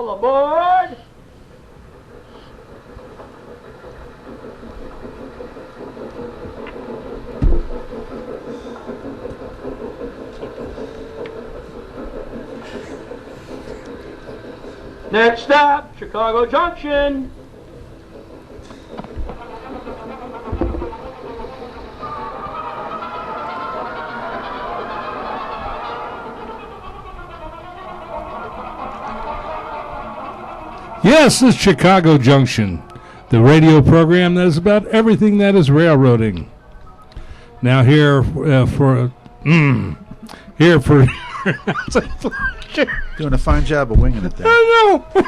All aboard! Next stop, Chicago Junction. Yes, this is Chicago Junction, the radio program that is about everything that is railroading. Now here for Doing a fine job of winging it there. I know.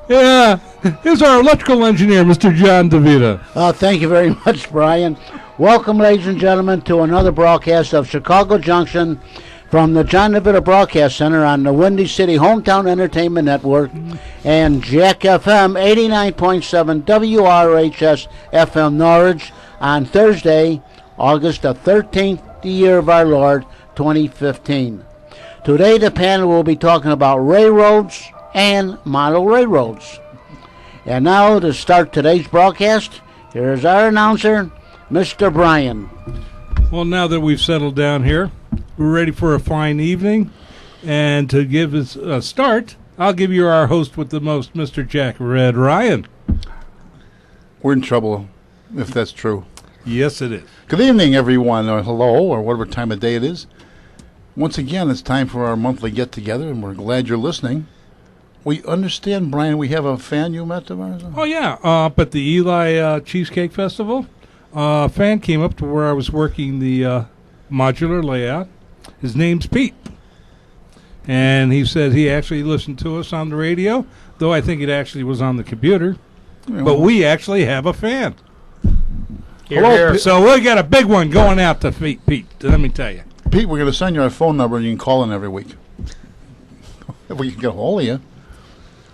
Yeah, here's our electrical engineer, Mr. John DeVita. Thank you very much, Brian. Welcome, ladies and gentlemen, to another broadcast of Chicago Junction from the John DeVita Broadcast Center on the Windy City Hometown Entertainment Network and Jack FM 89.7 WRHS FM Norwich on Thursday, August the 13th, the year of our Lord, 2015. Today, the panel will be talking about railroads and model railroads. And now, to start today's broadcast, here's our announcer, Mr. Brian. Well, now that we've settled down here, we're ready for a fine evening. And to give us a start, I'll give you our host with the most, Mr. Jack Red Ryan. We're in trouble, if that's true. Yes, it is. Good evening, everyone, or hello, or whatever time of day it is. Once again, it's time for our monthly get-together, and we're glad you're listening. We understand, Brian, we have a fan you met of ours? Oh, yeah. Up at the Eli Cheesecake Festival, a fan came up to where I was working the modular layout. His name's Pete. And he said he actually listened to us on the radio, though I think it actually was on the computer. Yeah, but we actually have a fan. Here. So we got a big one going out to Pete, let me tell you. Pete, we're going to send you our phone number, and you can call in every week. If we can get a hold of you.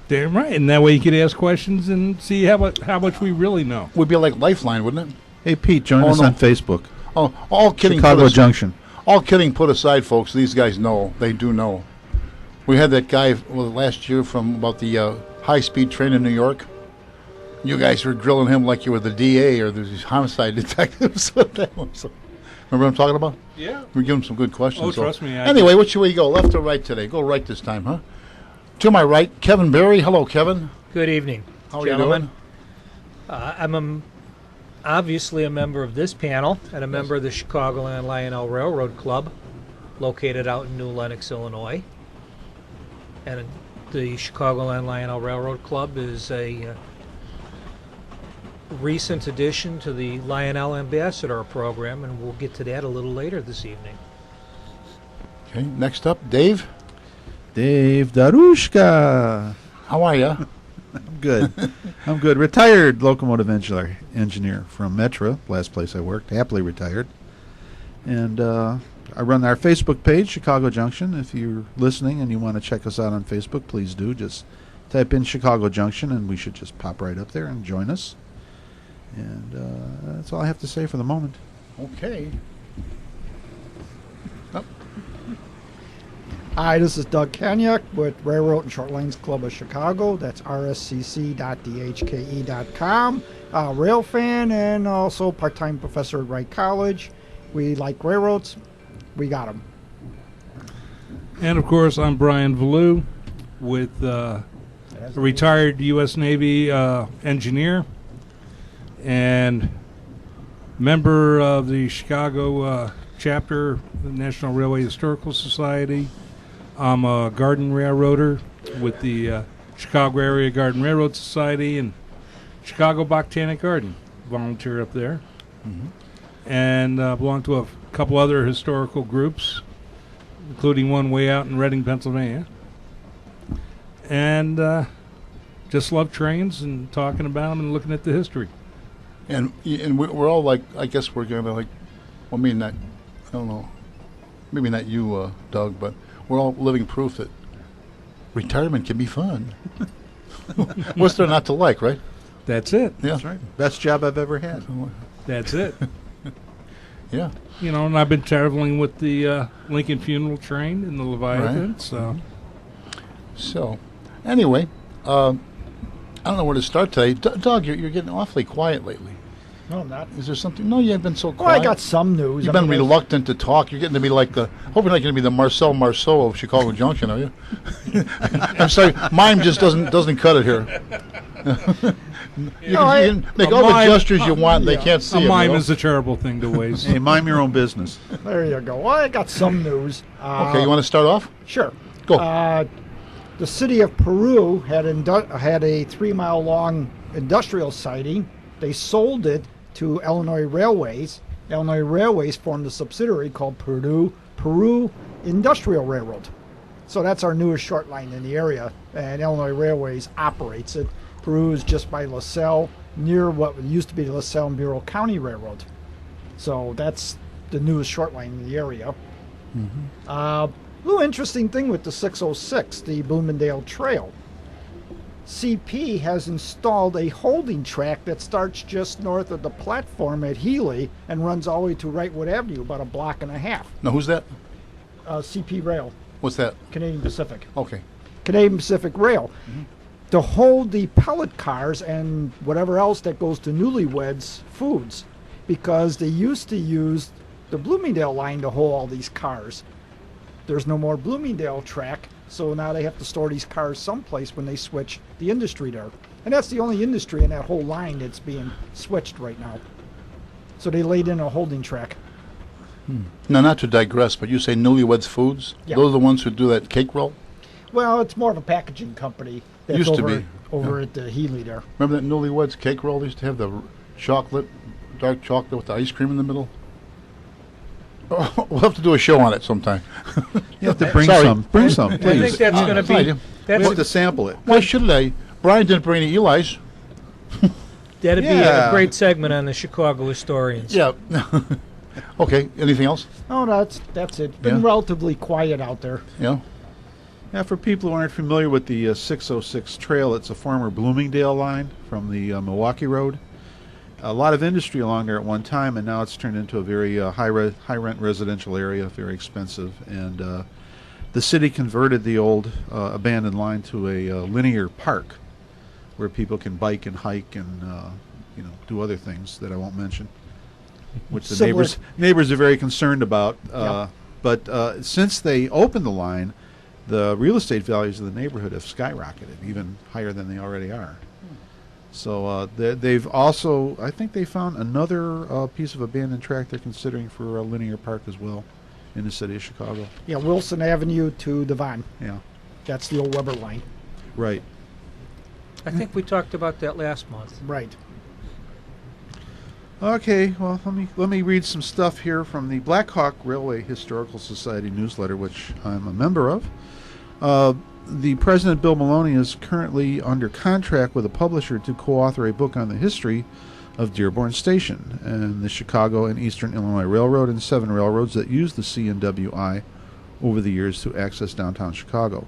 Damn right. And that way you could ask questions and see how much we really know. Would be like Lifeline, wouldn't it? Hey, Pete, join us on Facebook. Oh, all kidding. Chicago Junction. All kidding put aside, folks. These guys know. They do know. We had that guy last year from about the high-speed train in New York. You guys were grilling him like you were the DA or the homicide detectives. Remember what I'm talking about? Yeah. We give him some good questions. Oh, trust me. Anyway, which way you go? Left or right today? Go right this time, huh? To my right, Kevin Berry. Hello, Kevin. Good evening, How are gentlemen. you doing? I'm obviously a member of this panel and a member of the Chicagoland Lionel Railroad Club, located out in New Lenox, Illinois. And the Chicagoland Lionel Railroad Club is a recent addition to the Lionel Ambassador program, and we'll get to that a little later this evening. Okay, next up, Dave. Dave Darushka. How are you? I'm good. I'm good. Retired locomotive engineer from Metra, last place I worked. Happily retired. And I run our Facebook page, Chicago Junction. If you're listening and you want to check us out on Facebook, please do. Just type in Chicago Junction, and we should just pop right up there and join us. And that's all I have to say for the moment. Okay. Hi, this is Doug Kaniak with Railroad and Short Lines Club of Chicago. That's rscc.dhke.com. Rail fan and also part-time professor at Wright College. We like railroads. We got them. And, of course, I'm Brian Valou with a retired U.S. Navy engineer and member of the Chicago chapter of the National Railway Historical Society. I'm a garden railroader with the Chicago Area Garden Railroad Society and Chicago Botanic Garden. Volunteer up there. Mm-hmm. And belong to a couple other historical groups, including one way out in Reading, Pennsylvania. And just love trains and talking about them and looking at the history. And we're all like, I guess we're going to like, well, I mean, not, I don't know, maybe not you, Doug, but we're all living proof that retirement can be fun. What's there not to like, right? That's it. Yeah. That's right. Best job I've ever had. That's it. Yeah. You know, and I've been traveling with the Lincoln Funeral Train in the Leviathan, Right. so. So, Anyway, I don't know where to start today. Doug, you're getting awfully quiet lately. No, I'm not. Is there something? No, you haven't been so Well, quiet. I got some news. You've been reluctant to talk. You're getting to be like the. Hope you're not going to be the Marcel Marceau of Chicago Junction, are you? I'm sorry, mime just doesn't cut it here. You can make all the gestures you want. They can't see A it. mime is a terrible thing to waste. Hey, mind your own business. There you go. Well, I got some news. Okay, you want to start off? Sure. Go. The city of Peru had a 3-mile long industrial siting. They sold it to Illinois Railways. Illinois Railways formed a subsidiary called Peru Industrial Railroad. So that's our newest short line in the area, and Illinois Railways operates it. Peru is just by LaSalle, near what used to be the LaSalle and Bureau County Railroad. So that's the newest short line in the area. Little interesting thing with the 606, the Bloomingdale Trail. CP has installed a holding track that starts just north of the platform at Healy and runs all the way to Wrightwood Avenue, about a block and a half. Now, who's that? CP Rail, What's that? Canadian Pacific. Okay. Canadian Pacific Rail. To hold the pellet cars and whatever else that goes to Newlyweds Foods, because they used to use the Bloomingdale line to hold all these cars. There's no more Bloomingdale track, so now they have to store these cars someplace when they switch the industry there. And that's the only industry in that whole line that's being switched right now. So they laid in a holding track. Now, not to digress, but you say Newlyweds Foods? Yeah. Those are the ones who do that cake roll? Well, it's more of a packaging company that's Used to over, be, over at the Healy there. Remember that Newlyweds cake roll? They used to have the chocolate, dark chocolate with the ice cream in the middle? Oh, we'll have to do a show on it sometime. You have to bring Sorry. some. Bring some, I please. think that's going to fine. be We that's have to sample it. Why should I? Brian didn't bring any Eli's. that'd be Yeah. a great segment on the Chicago historians. Yeah. Okay, anything else? Oh, that's it. Been Yeah. relatively quiet out there. Yeah. Now, for people who aren't familiar with the 606 trail, it's a former Bloomingdale line from the Milwaukee Road. A lot of industry along there at one time, and now it's turned into a very high-rent residential area, very expensive. And the city converted the old abandoned line to a linear park where people can bike and hike and do other things that I won't mention, which the Similar- neighbors are very concerned about. Yeah. But since they opened the line, the real estate values of the neighborhood have skyrocketed, even higher than they already are. So they've also, I think they found another piece of abandoned tract they're considering for a linear park as well in the city of Chicago. Yeah, Wilson Avenue to Devon. Yeah, That's the old Weber line. right. I think we talked about that last month. Right. Okay, well, let me read some stuff here from the Black Hawk Railway Historical Society newsletter, which I'm a member of. The president, Bill Maloney, is currently under contract with a publisher to co-author a book on the history of Dearborn Station and the Chicago and Eastern Illinois Railroad and 7 railroads that used the C&WI over the years to access downtown Chicago.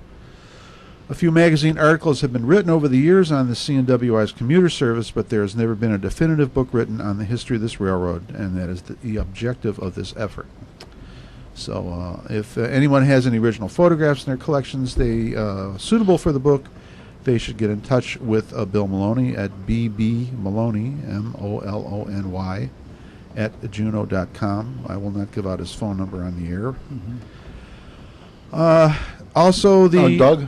A few magazine articles have been written over the years on the C&WI's commuter service, but there has never been a definitive book written on the history of this railroad, and that is the objective of this effort. So if anyone has any original photographs in their collections suitable for the book, they should get in touch with Bill Maloney at bbmaloney, MOLONY, at juno.com. I will not give out his phone number on the air. Also, the... Doug?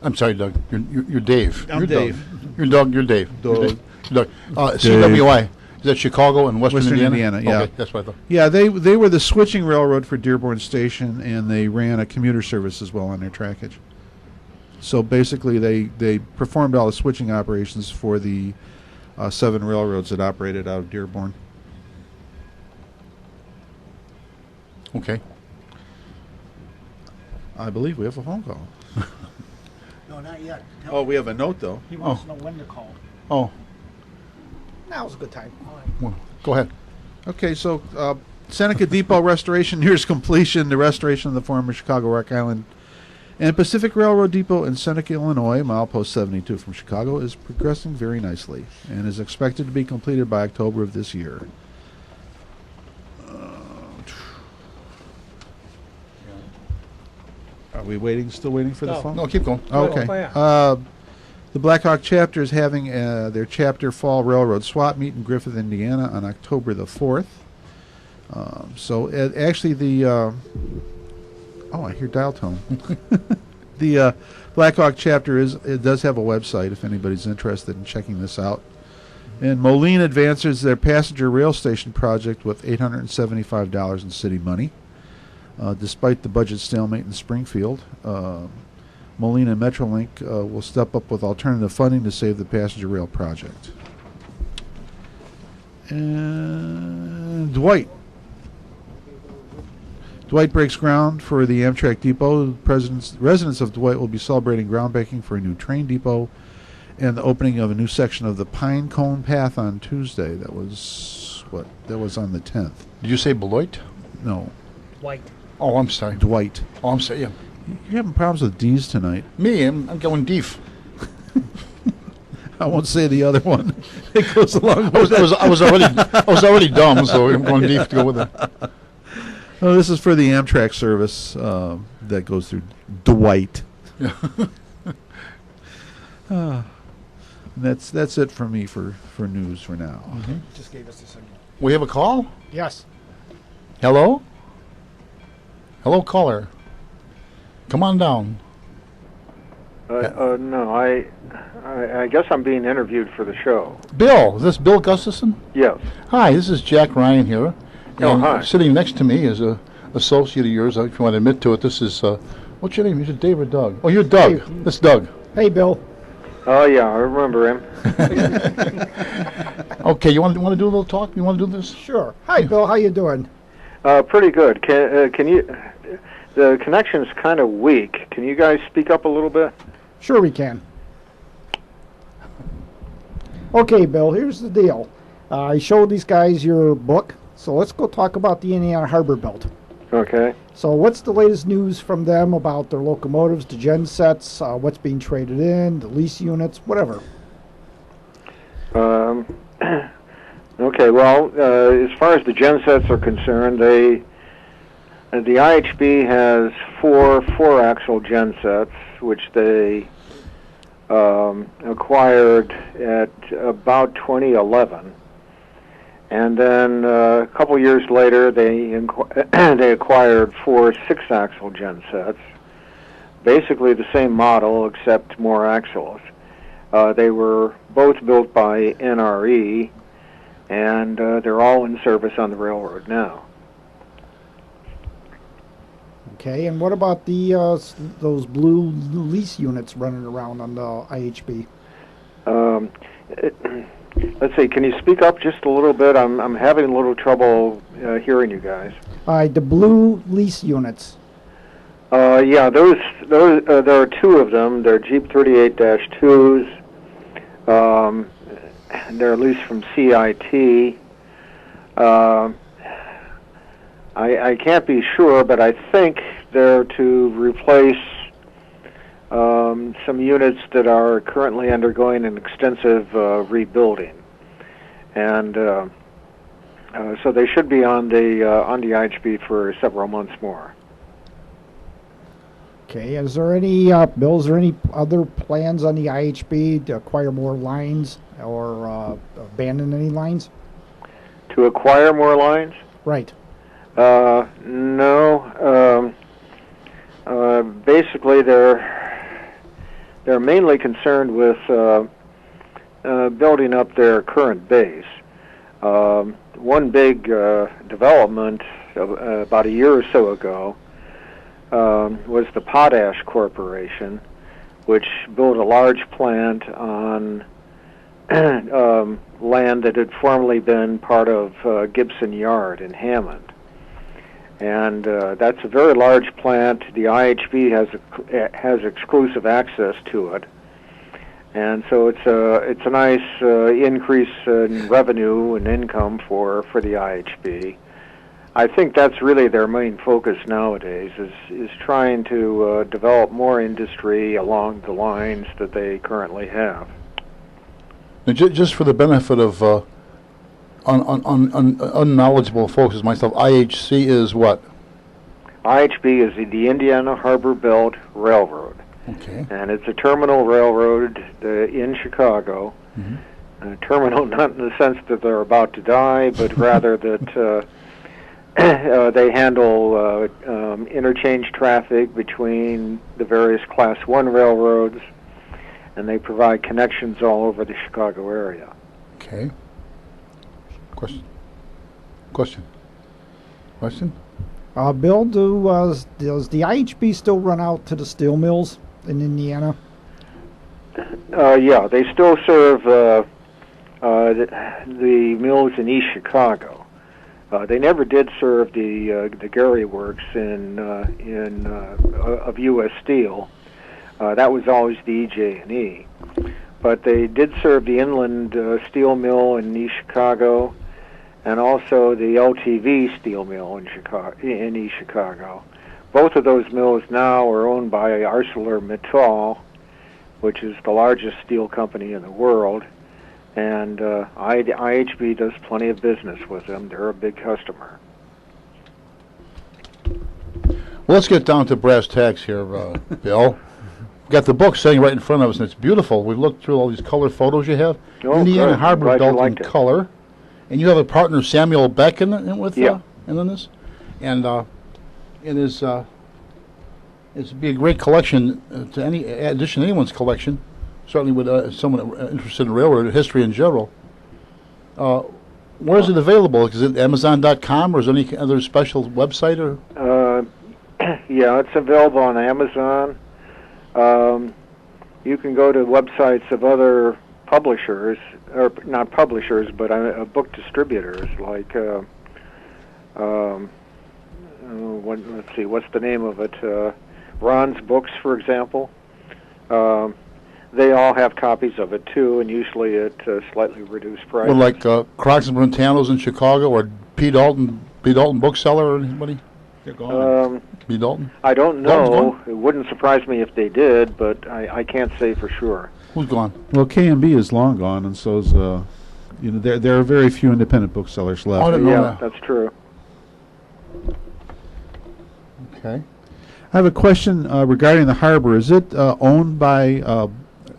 I'm sorry, Doug. You're Dave. I'm You're Dave. Doug. You're Doug. You're Dave. Doug. You're Doug. CWI. Is that Chicago and Western Indiana, yeah. Okay, that's what I thought. Yeah, they were the switching railroad for Dearborn Station, and they ran a commuter service as well on their trackage. So basically, they performed all the switching operations for the 7 railroads that operated out of Dearborn. Okay. I believe we have a phone call. No, not yet. Oh, we have a note, though. He wants to know when to call. Oh, Now's a good time. well, go ahead. Okay, so Seneca Depot restoration nears completion. The restoration of the former Chicago Rock Island and Pacific Railroad Depot in Seneca, Illinois, milepost 72 from Chicago, is progressing very nicely and is expected to be completed by October of this year. Are we still waiting for the No. phone? No, keep going. Okay. Oh, yeah. The Blackhawk chapter is having their chapter fall railroad swap meet in Griffith, Indiana on October the 4th. Actually the... I hear dial tone. The Blackhawk chapter does have a website if anybody's interested in checking this out. And Moline advances their passenger rail station project with $875 in city money. Despite the budget stalemate in Springfield, Moline and Metrolink will step up with alternative funding to save the passenger rail project. And Dwight breaks ground for the Amtrak depot. Residents of Dwight will be celebrating groundbreaking for a new train depot and the opening of a new section of the Pine Cone Path on Tuesday. That was on the 10th. Did you say Beloit? No, White. Oh, I'm sorry. Dwight. Oh, I'm sorry. Yeah. You're having problems with D's tonight. Me, I'm going deef. I won't say the other one. It goes along I with was already dumb, so I'm going deef to go with it. Oh, this is for the Amtrak service that goes through Dwight. Yeah. That's it for me for news for now. Just gave us the signal. We have a call? Yes. Hello? Hello, caller. Come on down. No, I guess I'm being interviewed for the show. Bill, is this Bill Gustafson? Yes. Hi, this is Jack Ryan here. Oh, And hi. Sitting next to me is a associate of yours. If you want to admit to it, this is what's your name? Is it Dave or Doug? Oh, you're Doug. Hey. This is Doug. Hey, Bill. Oh, yeah, I remember him. Okay, you want to do a little talk? You want to do this? Sure. Hi, Bill. How you doing? Pretty good. Can you? The connection's kind of weak. Can you guys speak up a little bit? Sure we can. Okay, Bill, here's the deal. I showed these guys your book, so let's go talk about the Indiana Harbor Belt. Okay. So what's the latest news from them about their locomotives, the gen sets, what's being traded in, the lease units, whatever? Okay. Well, as far as the gen sets are concerned, the IHB has four axle gen sets, which they acquired at about 2011, and then a couple years later they acquired four 6-axle gen sets, basically the same model except more axles. They were both built by NRE, and they're all in service on the railroad now. Okay, and what about the those blue lease units running around on the IHB? Let's see. Can you speak up just a little bit? I'm having a little trouble hearing you guys. The blue lease units. Yeah, those there are two of them. They're Jeep 38-2s. They're leased from CIT. I can't be sure, but I think they're to replace some units that are currently undergoing an extensive rebuilding, and so they should be on the IHB for several months more. Okay, is there any, Bill, is there any other plans on the IHB to acquire more lines or abandon any lines? To acquire more lines? Right. No. Basically, they're mainly concerned with building up their current base. One big development about a year or so ago was the Potash Corporation, which built a large plant on land that had formerly been part of Gibson Yard in Hammond. And that's a very large plant. The IHB has exclusive access to it, and so it's a nice increase in revenue and income for the IHB. I think that's really their main focus nowadays is trying to develop more industry along the lines that they currently have. Now, just for the benefit of unknowledgeable folks as myself, IHC is what? IHB is the Indiana Harbor Belt Railroad, Okay. and it's a terminal railroad in Chicago. Terminal not in the sense that they're about to die, but rather that they handle interchange traffic between the various Class 1 railroads, and they provide connections all over the Chicago area. Okay. Question. Question. Question. Bill, does the IHB still run out to the steel mills in Indiana? Yeah, they still serve the mills in East Chicago. They never did serve the Gary Works of U.S. Steel. That was always the EJ&E. But they did serve the Inland Steel Mill in East Chicago, and also the LTV Steel Mill in East Chicago. Both of those mills now are owned by ArcelorMittal, which is the largest steel company in the world. And IHB does plenty of business with them. They're a big customer. Well, let's get down to brass tacks here, Bill. We've got the book sitting right in front of us, and it's beautiful. We've looked through all these color photos you have. Oh, Indiana good. Harbor Glad you Belt in liked it. color. And you have a partner, Samuel Beck, in with Yeah. in this. And it is it'd be a great collection to any addition to anyone's collection. Certainly with someone interested in railroad history in general. Where is it available? Is it Amazon.com or is there any other special website? Or Yeah, it's available on Amazon. You can go to websites of other publishers, or not publishers, but book distributors, like let's see, what's the name of it? Ron's Books, for example. They all have copies of it too, and usually at slightly reduced price. well, like Crocs and Brentanos in Chicago, or P. Dalton Bookseller, or anybody? They're gone. P. Dalton? I don't Dalton's know. gone? It wouldn't surprise me if they did, but I can't say for sure. Who's gone? Well, K&B is long gone, and so is there are very few independent booksellers left. Oh, I didn't know Yeah, that. that's true. Okay. I have a question regarding the harbor. Is it owned by a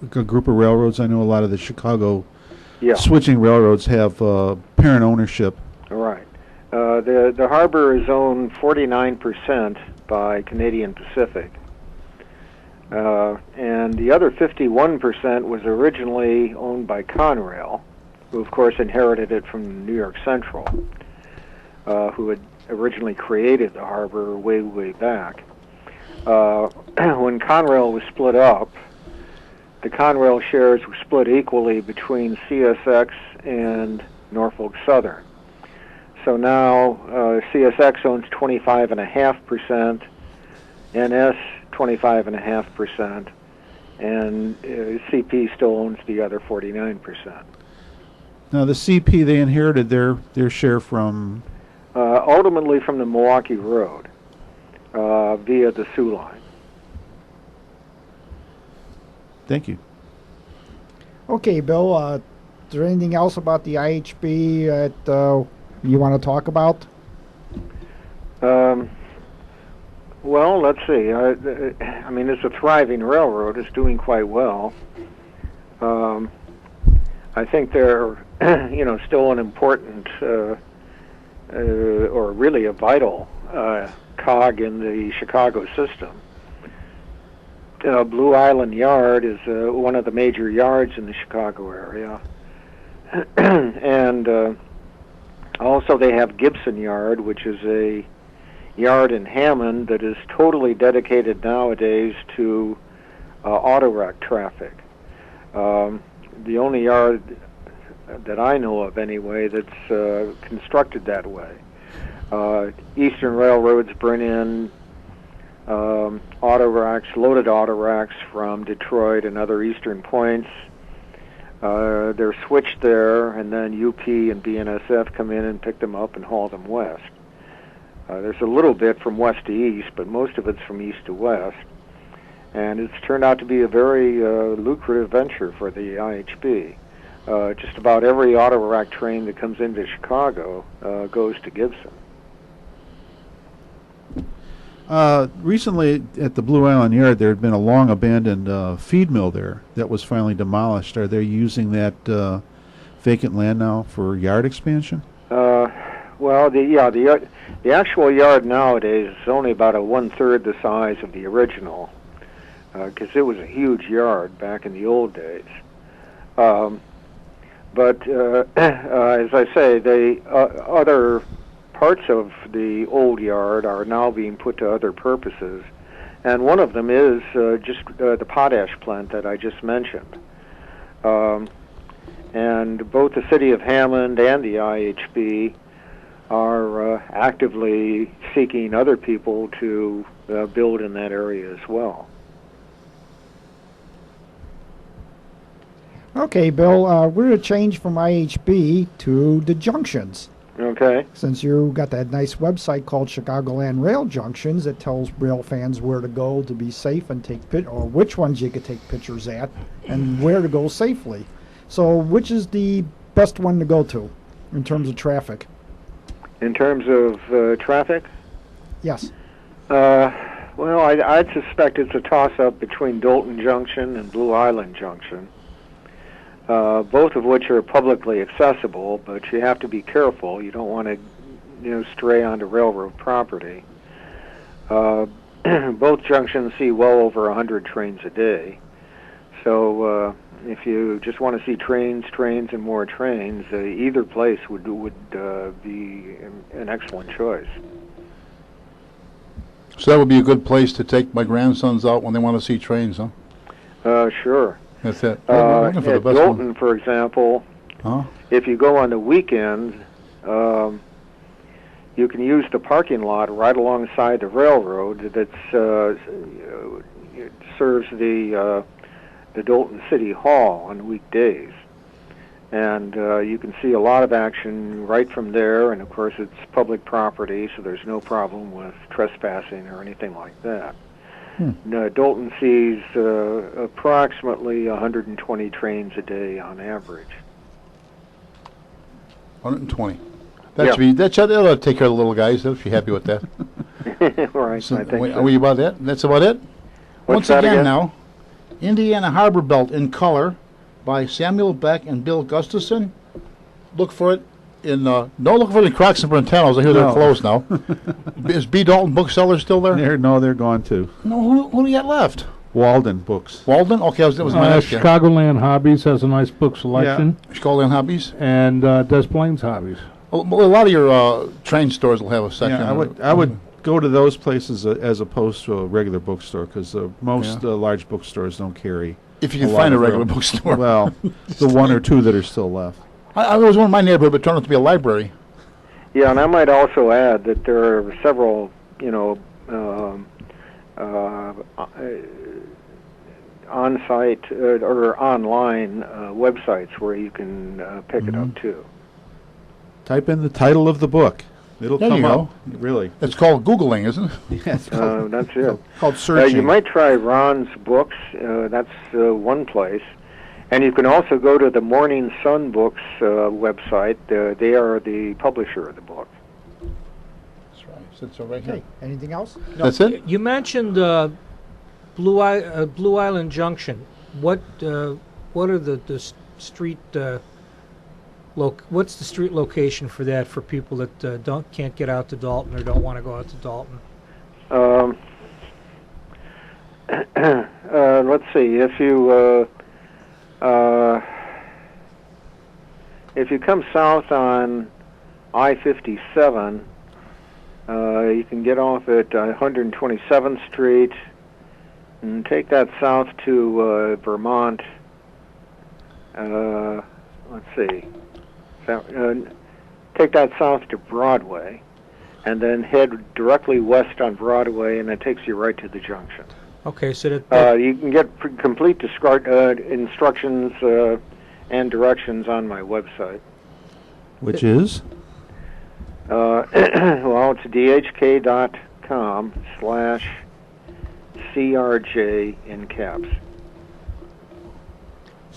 group of railroads? I know a lot of the Chicago Yeah. switching railroads have parent ownership. All right. The harbor is owned 49% by Canadian Pacific, and the other 51% was originally owned by Conrail, who of course inherited it from New York Central, who had originally created the harbor way back. When Conrail was split up, the Conrail shares were split equally between CSX and Norfolk Southern. So now CSX owns 25.5%, NS 25.5%, and CP still owns the other 49%. Now, the CP, they inherited their share from... Ultimately from the Milwaukee Road via the Sioux Line. Thank you. Okay, Bill, is there anything else about the IHB that you want to talk about? Well, let's see. I mean, it's a thriving railroad. It's doing quite well. I think they're, still an important or really a vital cog in the Chicago system. Blue Island Yard is one of the major yards in the Chicago area. And also they have Gibson Yard, which is a yard in Hammond that is totally dedicated nowadays to auto rack traffic. The only yard that I know of anyway that's constructed that way. Eastern railroads bring in loaded auto racks from Detroit and other eastern points. They're switched there, and then UP and BNSF come in and pick them up and haul them west. There's a little bit from west to east, but most of it's from east to west. And it's turned out to be a very lucrative venture for the IHB. Just about every auto rack train that comes into Chicago goes to Gibson. Recently at the Blue Island Yard, there had been a long abandoned feed mill there that was finally demolished. Are they using that vacant land now for yard expansion? Well, the actual yard nowadays is only about a 1/3 the size of the original, because it was a huge yard back in the old days. But as I say, the other parts of the old yard are now being put to other purposes, and one of them is just the potash plant that I just mentioned. And both the city of Hammond and the IHB are actively seeking other people to build in that area as well. Okay, Bill, we're going to change from IHB to the junctions. Okay. Since you got that nice website called Chicagoland Rail Junctions that tells rail fans where to go to be safe and take or which ones you could take pictures at and where to go safely. So which is the best one to go to in terms of traffic? In terms of traffic? Yes. Well, I'd suspect it's a toss-up between Dalton Junction and Blue Island Junction, both of which are publicly accessible, but you have to be careful. You don't want to, stray onto railroad property. Both junctions see well over 100 trains a day, so if you just want to see trains, and more trains, either place would be an excellent choice. So that would be a good place to take my grandsons out when they want to see trains, huh? Sure. That's it. At Dalton, for example, if you go on the weekend, you can use the parking lot right alongside the railroad that serves the Dalton City Hall on weekdays. And you can see a lot of action right from there, and of course it's public property, so there's no problem with trespassing or anything like that. Dalton sees approximately 120 trains a day on average. 120. That'll take care of the little guys. They'll be happy with that. Right, So, I think so. are we about that? That's about it? What's that again? Now, Indiana Harbor Belt in Color by Samuel Beck and Bill Gustafson. Look for it in, don't look for it in Crocs and Brentellos. I hear they're No. closed now. Is B. Dalton Bookseller still there? They're gone too. No, who do you got left? Walden Books. Walden? Okay, that was my next guess. Chicagoland Hobbies has a nice book selection, Chicagoland Hobbies. and Des Plaines Hobbies. A lot of your train stores will have a section. Yeah, I would go to those places as opposed to a regular bookstore because most large bookstores don't carry. If you can a lot find a of regular room. bookstore. Well, the one or two that are still left. I was one in my neighborhood, but it turned out to be a library. Yeah, and I might also add that there are several, on-site or online websites where you can pick it up too. Type in the title of the book. It'll There come you up. Really. It's called Googling, isn't it? Yeah, it's called, That's it. called searching. You might try Ron's books. That's one place. And you can also go to the Morning Sun Books website. They are the publisher of the book. That's right. Sits right Okay, anything else? That's it? You mentioned Blue Island Junction. What are the street? What's the street location for that for people that can't get out to Dalton or don't want to go out to Dalton? Let's see. If you come south on I-57, you can get off at 127th Street and take that south to Vermont. Let's see. Take that south to Broadway, and then head directly west on Broadway, and it takes you right to the junction. Okay, so that You can get complete instructions and directions on my website. Which is? Well, it's dhk.com/CRJ in caps.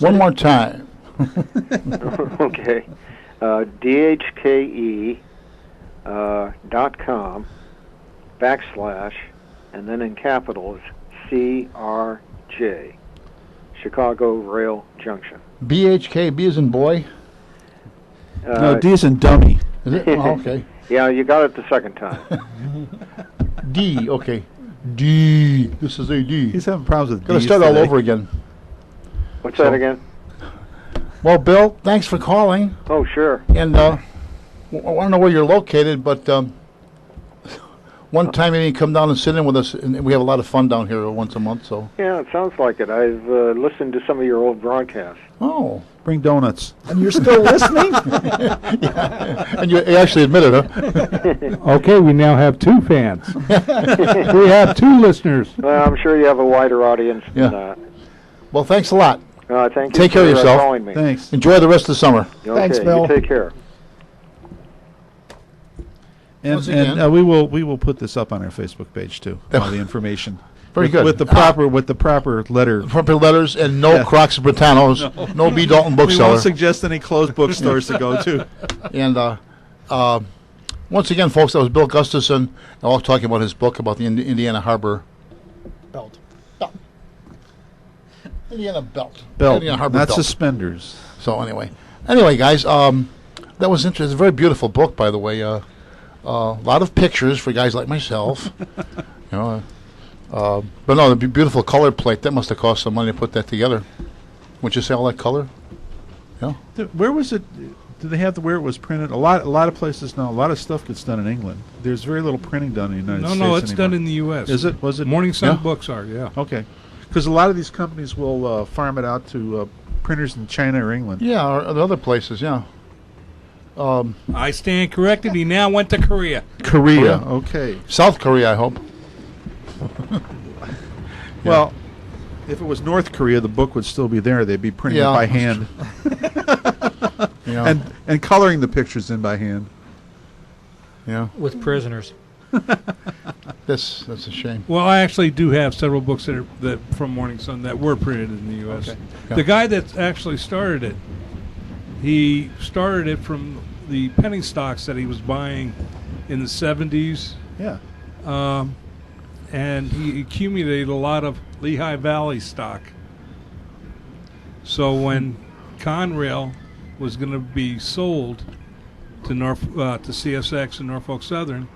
One more time. Okay. dhke.com/CRJ and then in capitals, CRJ, Chicago Rail Junction. BHK, B as in boy. No, D is in dummy. Is it? Oh, okay. Yeah, you got it the second time. D, okay. D. This is a D. He's having problems with Gonna D's start all today. over again. What's So- that again? Well, Bill, thanks for calling. Oh, sure. And I want to know where you're located, but one time you didn't come down and sit in with us, and we have a lot of fun down here once a month. So. Yeah, it sounds like it. I've listened to some of your old broadcasts. Oh. Bring donuts. And you're still listening? And you actually admitted, huh? Okay, we now have 2 fans. We have 2 listeners. Well, I'm sure you have a wider audience than Yeah. that. Well, thanks a lot. Thank you Take care of for yourself. calling me. Thanks. Enjoy the rest of the summer. Okay, Thanks, Bill. You take care. Once And again- we will put this up on our Facebook page too. All the information. Very with, good. With the proper letter. Proper letters and no Yeah. Crocs Britanos, no B. Dalton We bookseller. won't suggest any closed bookstores to go to. And once again, folks, that was Bill Gustafson, all talking about his book about the Indiana Harbor Belt. Indiana Belt. Belt, Indiana Harbor not Belt. suspenders. So anyway, guys, that was interesting. It's a very beautiful book, by the way. A lot of pictures for guys like myself. But no, the beautiful color plate. That must have cost some money to put that together. Would you say all that color? Yeah. Where was it? Do they have where it was printed? A lot of places now. A lot of stuff gets done in England. There's very little printing done in the United States. No, it's anymore. done in the U.S. Is it? Was it? Morning Sun Yeah? books are, yeah. Okay. Because a lot of these companies will farm it out to printers in China or England. Yeah, or other places. Yeah. I stand corrected. He now went to Korea. Korea. Korea. Okay. South Korea, I hope. Well, if it was North Korea, the book would still be there. They'd be printing Yeah, it by that's hand Yeah. and coloring the pictures in by hand. Yeah. With prisoners. That's a shame. Well, I actually do have several books that from Morning Sun that were printed in the U.S. Okay. Yeah. The guy that actually started it, he started it from the penny stocks that he was buying in the 70s, Yeah. and he accumulated a lot of Lehigh Valley stock. So when Conrail was going to be sold to to CSX and Norfolk Southern,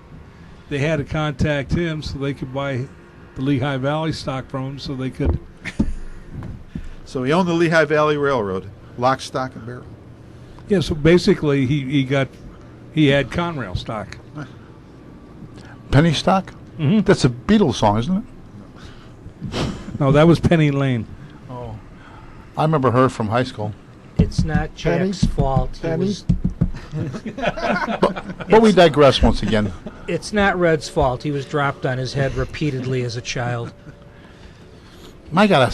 they had to contact him so they could buy the Lehigh Valley stock from him, so they could. So he owned the Lehigh Valley Railroad, lock, stock, and barrel. Yeah, so basically he had Conrail stock. Penny stock? Mm-hmm. That's a Beatles song, isn't it? No, that was Penny Lane. Oh. I remember her from high school. It's not Penny? Jack's fault. He Penny? was, But we digress once again. it's not Red's fault. He was dropped on his head repeatedly as a child. I got a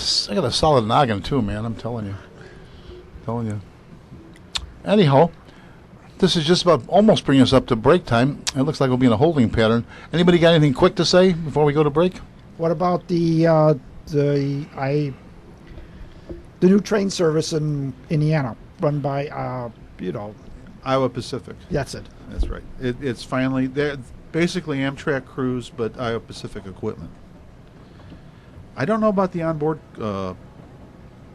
solid noggin too, man. I'm telling you. Anyhow, this is just about almost bringing us up to break time. It looks like we'll be in a holding pattern. Anybody got anything quick to say before we go to break? What about the new train service in Indiana run by Iowa Pacific. that's it. That's right. It's finally there. Basically Amtrak crews, but Iowa Pacific equipment. I don't know about the onboard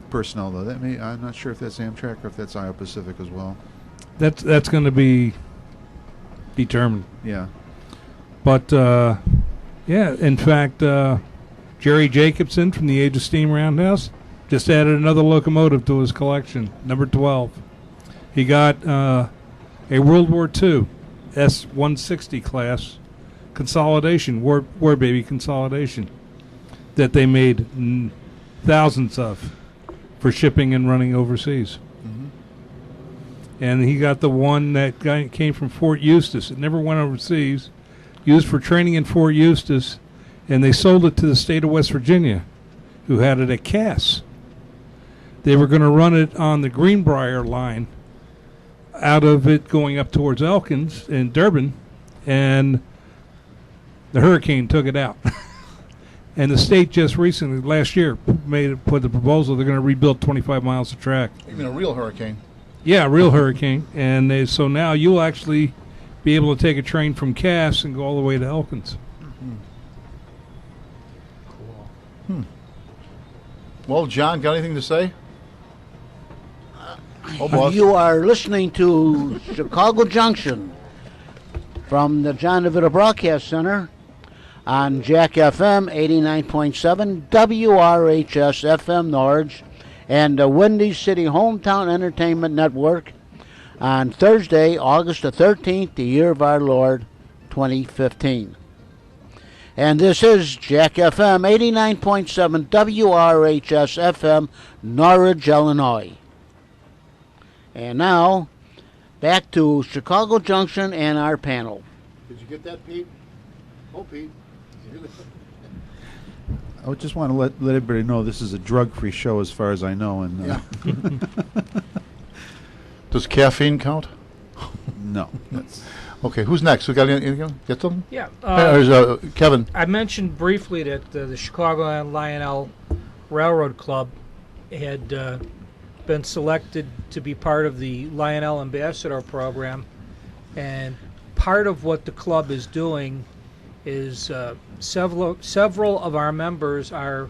personnel though. I'm not sure if that's Amtrak or if that's Iowa Pacific as well. That's going to be determined. Yeah. But yeah, in fact, Jerry Jacobson from the Age of Steam Roundhouse just added another locomotive to his collection, number 12. He got a World War II S-160 class consolidation, war baby consolidation, that they made thousands of for shipping and running overseas. And he got the one that came from Fort Eustis. It never went overseas. Used for training in Fort Eustis, and they sold it to the state of West Virginia, who had it at Cass. They were going to run it on the Greenbrier line out of it going up towards Elkins and Durban, and the hurricane took it out. And the state just recently, last year, put the proposal they're going to rebuild 25 miles of track. You mean a real hurricane? Yeah, real hurricane. And so now you'll actually be able to take a train from Cass and go all the way to Elkins. Well, John, got anything to say? Oh, boss. You are listening to Chicago Junction from the John DeVito Broadcast Center on Jack FM 89.7, WRHS FM Norge, and the Windy City Hometown Entertainment Network on Thursday, August the 13th, the year of our Lord, 2015. And this is Jack FM 89.7, WRHS FM, Norridge, Illinois. And now, back to Chicago Junction and our panel. Did you get that, Pete? Oh, Pete. I would just want to let everybody know this is a drug-free show as far as I know. And Yeah. Does caffeine count? no. That's, Okay, who's next? We got anything? Get something? Yeah. There's Kevin. I mentioned briefly that the Chicago and Lionel Railroad Club had been selected to be part of the Lionel Ambassador Program, and part of what the club is doing is several of our members are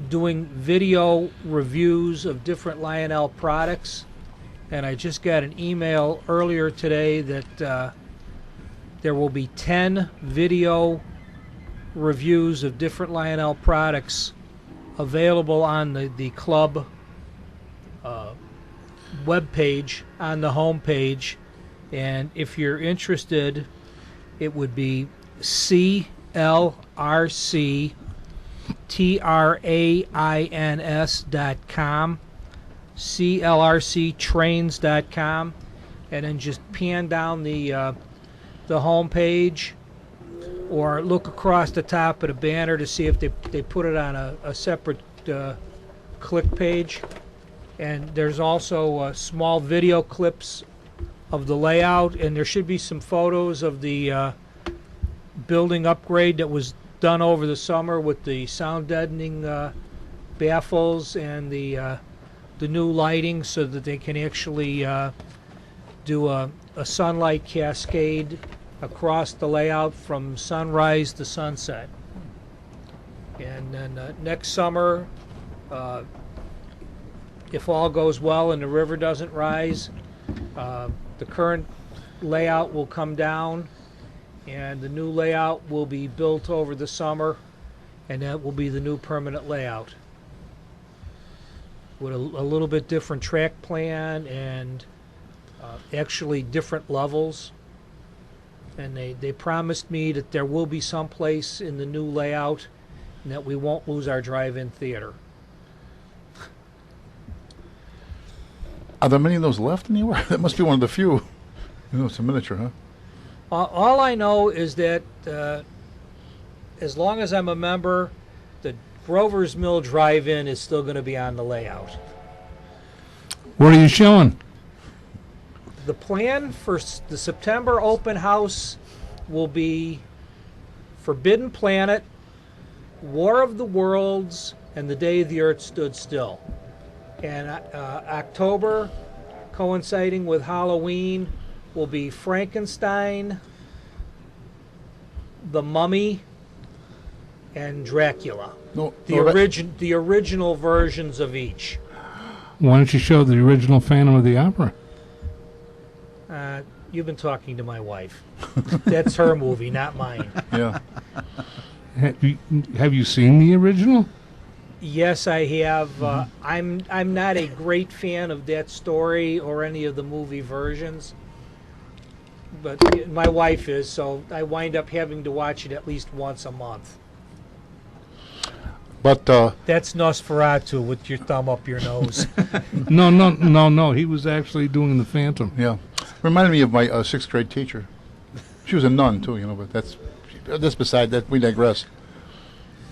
doing video reviews of different Lionel products. And I just got an email earlier today that there will be 10 video reviews of different Lionel products available on the club webpage, on the homepage. And if you're interested, it would be CLRCTRAINS.com, CLRCtrains.com, and then just pan down the home page, or look across the top of the banner to see if they put it on a separate click page. And there's also small video clips of the layout, and there should be some photos of the building upgrade that was done over the summer with the sound deadening baffles and the new lighting, so that they can actually do a sunlight cascade across the layout from sunrise to sunset. And then next summer, if all goes well and the river doesn't rise, the current layout will come down and the new layout will be built over the summer, and that will be the new permanent layout with a little bit different track plan and actually different levels. And they promised me that there will be some place in the new layout and that we won't lose our drive-in theater. Are there many of those left anywhere? That must be one of the few. You know, it's a miniature, huh? All I know is that as long as I'm a member, the Grover's Mill Drive-In is still going to be on the layout. What are you showing? The plan for the September open house will be Forbidden Planet, War of the Worlds, and The Day the Earth Stood Still. And October, coinciding with Halloween, will be Frankenstein, The Mummy, and Dracula. The original versions of each. Why don't you show the original Phantom of the Opera? You've been talking to my wife. That's her movie, not mine. Yeah. Have you seen the original? Yes, I have. I'm not a great fan of that story or any of the movie versions, but my wife is, so I wind up having to watch it at least once a month. But That's Nosferatu with your thumb up your nose. No. He was actually doing the Phantom. yeah, reminded me of my 6th grade teacher. She was a nun too, you know. But that's beside that. We digress.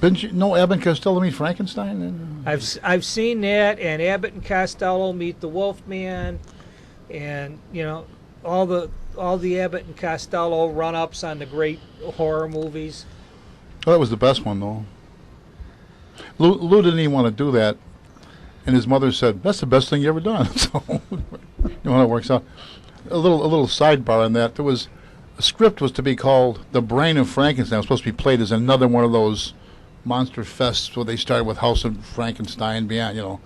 Didn't you know Abbott and Costello meet Frankenstein? I've seen that, and Abbott and Costello meet the Wolfman, and you know all the Abbott and Costello run-ups on the great horror movies. Oh, that was the best one though. Lou didn't even want to do that, and his mother said, "That's the best thing you ever done." So, you know how it works out. A little sidebar on that. The script was to be called "The Brain of Frankenstein." It was supposed to be played as another one of those monster fests where they started with House of Frankenstein, beyond, you know.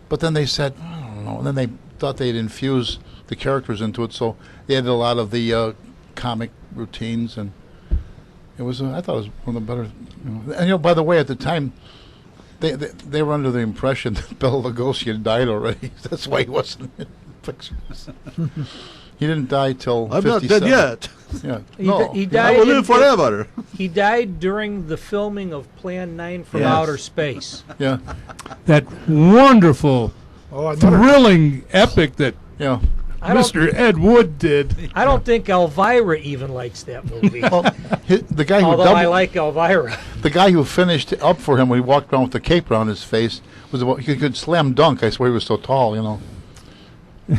But then they said, I don't know. And then they thought they'd infuse the characters into it, so they added a lot of the comic routines, and it was. I thought it was one of the better. You know. And by the way, at the time, they were under the impression that Bela Lugosi had died already. That's why he wasn't in pictures. He didn't die till I'm not 57. dead yet. Yeah, He I died. will live forever. He died during the filming of Plan 9 from Yes. Outer Space. Yeah, That wonderful, Oh, another thrilling epic that yeah. I don't, Mr. Ed Wood did. I don't think Elvira even likes that movie. Well, the guy who Although I like Elvira. the guy who finished up for him when he walked around with the cape around his face was about, he could slam dunk. I swear he was so tall, you know.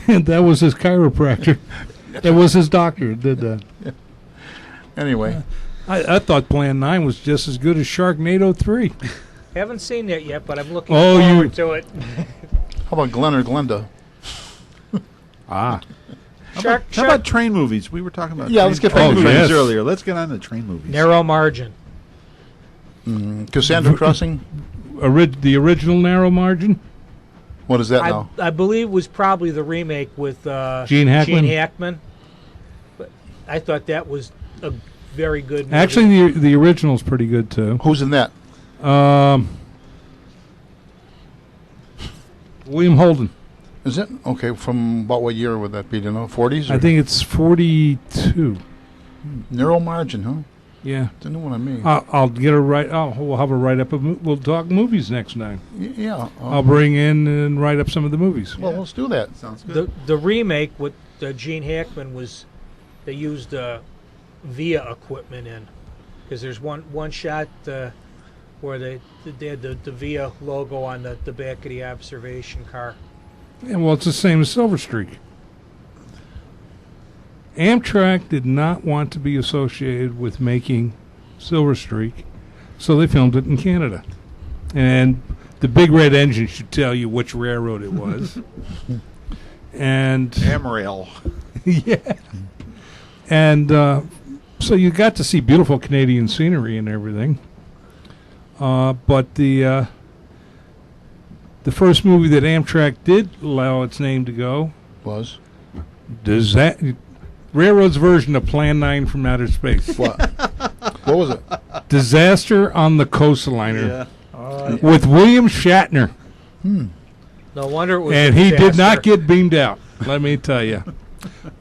And that was his chiropractor. That was his doctor who did that. Anyway, I thought Plan 9 was just as good as Sharknado 3. Haven't seen that yet, but I'm looking Oh, forward to it. how about Glenn or Glenda? Ah. How about train movies? We were talking about Yeah, train, let's get train back to movies yes. earlier. Let's get on to train movies. Narrow Margin. Cassandra Crossing. The original Narrow Margin? What is that now? I believe was probably the remake with Gene Hackman? Gene Hackman. But I thought that was a very good movie. Actually, the original's pretty good, too. Who's in that? William Holden. Is it okay? From about what year would that be? Do you know? 40s? I think it's 42. Narrow Margin, huh? Yeah. Don't know what I mean. I'll get a right. We'll have a write up of. We'll talk movies next time. Yeah. I'll bring in and write up some of the movies. Well, let's do that. Sounds good. The remake with Gene Hackman was they used VIA equipment in, because there's one shot where they had the VIA logo on the back of the observation car. Yeah, well, it's the same as Silver Streak. Amtrak did not want to be associated with making Silver Streak, so they filmed it in Canada. And the big red engine should tell you which railroad it was. And Amrail. yeah, and so you got to see beautiful Canadian scenery and everything. But the first movie that Amtrak did allow its name to go Was Railroad's version of Plan 9 from Outer Space. what? What was it? Disaster on the Coastliner Yeah. with William Shatner. No wonder it was. And a he did disaster. not get beamed out, let me tell you.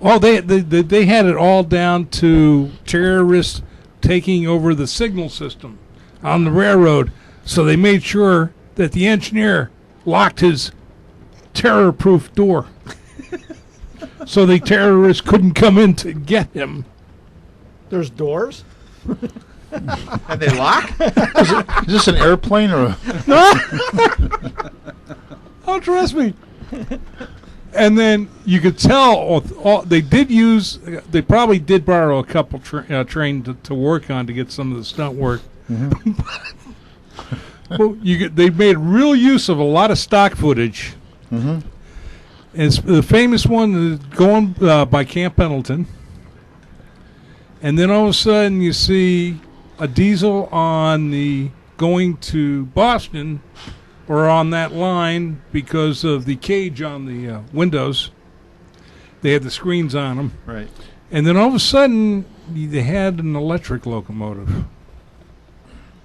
Oh, they had it all down to terrorists taking over the signal system on the railroad, so they made sure that the engineer locked his terror-proof door so the terrorists couldn't come in to get him. there's doors. And they lock? Is this an airplane or? Oh, trust me. And then you could tell they probably did borrow a couple train to work on to get some of the stunt work. Well, they made real use of a lot of stock footage. Mm-hmm. It's the famous one is going by Camp Pendleton, and then all of a sudden you see a diesel on the going to Boston or on that line because of the cage on the windows. They had the screens on them, Right. and then all of a sudden they had an electric locomotive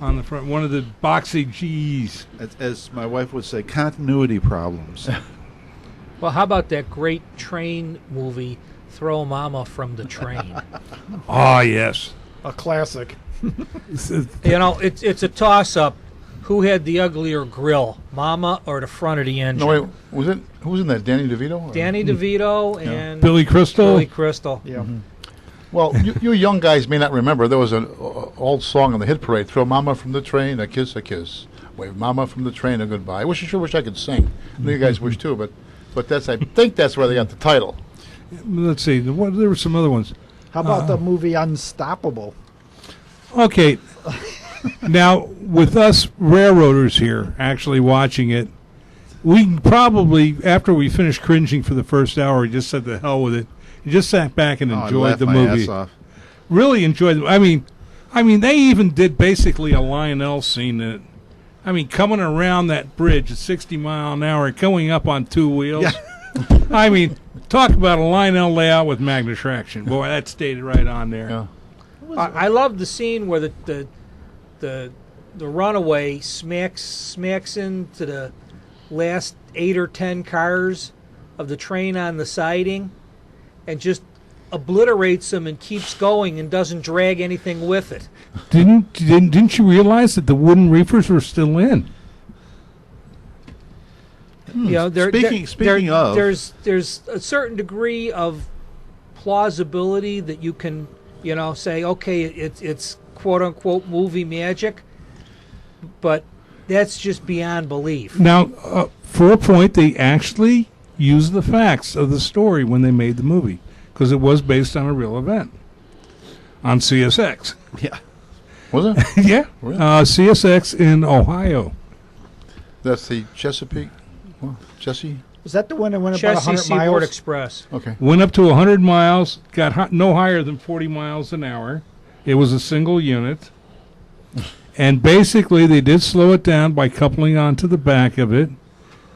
on the front, one of the boxy Gs. As my wife would say, continuity problems. Well, how about that great train movie, Throw Mama from the Train? Ah, yes. A classic. You know, it's a toss-up. Who had the uglier grill, Mama or the front of the engine? No, wait. Was it? Who was in that? Danny DeVito? Or- Danny DeVito and Billy Crystal. Billy Crystal. Yeah. Well, you young guys may not remember. There was an old song on the hit parade: "Throw Mama from the train, a kiss, wave Mama from the train, a goodbye." I sure wish I could sing. I know you guys wish too, but I think that's where they got the title. Let's see. There were some other ones. How about the movie Unstoppable? Okay. Now, with us railroaders here actually watching it, we can probably, after we finished cringing for the first hour, just said the hell with it. You just sat back and Oh, I enjoyed laughed the my movie. ass off. Really enjoyed it. I mean, I mean, they even did basically a Lionel scene that, I mean, coming around that bridge at 60 mile an hour, going up on two wheels. Yeah. I mean, talk about a Lionel layout with magnet traction. Boy, that stayed right on there. Yeah. I love the scene where the runaway smacks into the last 8 or 10 cars of the train on the siding, and just obliterates them and keeps going and doesn't drag anything with it. Didn't you realize that the wooden reefers were still in? You know, Speaking of, there's a certain degree of plausibility that you can, you know, say, okay, it's quote unquote movie magic, but that's just beyond belief. Now, for a point, they actually used the facts of the story when they made the movie, because it was based on a real event on CSX. yeah, Was it? Yeah, Really? CSX in Ohio. That's the Chesapeake? Well, Jesse? Was that the one that went about Chessie 100 Seaboard miles? Express. Okay. Went up to 100 miles, got no higher than 40 miles an hour. It was a single unit. And basically, they did slow it down by coupling onto the back of it.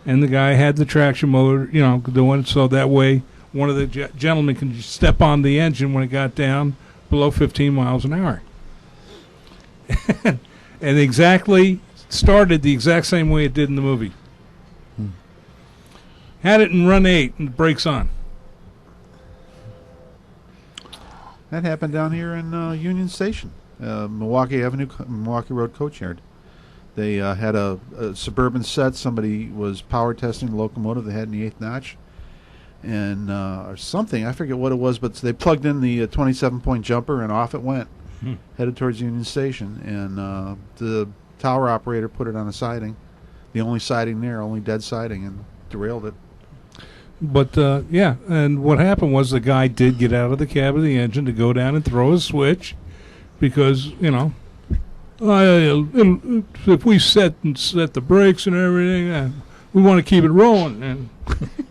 And the guy had the traction motor, you know, doing it so that way one of the gentlemen can just step on the engine when it got down below 15 miles an hour. And exactly started the exact same way it did in the movie. Had it in run 8 and the brakes on. that happened down here in Union Station, Milwaukee Road Coach Yard. They had a suburban set. Somebody was power testing the locomotive they had in the 8th notch, and or something. I forget what it was, but they plugged in the 27-point jumper, and off it went, headed towards Union Station. And the tower operator put it on a siding, the only siding there, only dead siding, and derailed it. But, yeah, and what happened was the guy did get out of the cab of the engine to go down and throw a switch because, you know, if we set the brakes and everything, we want to keep it rolling. And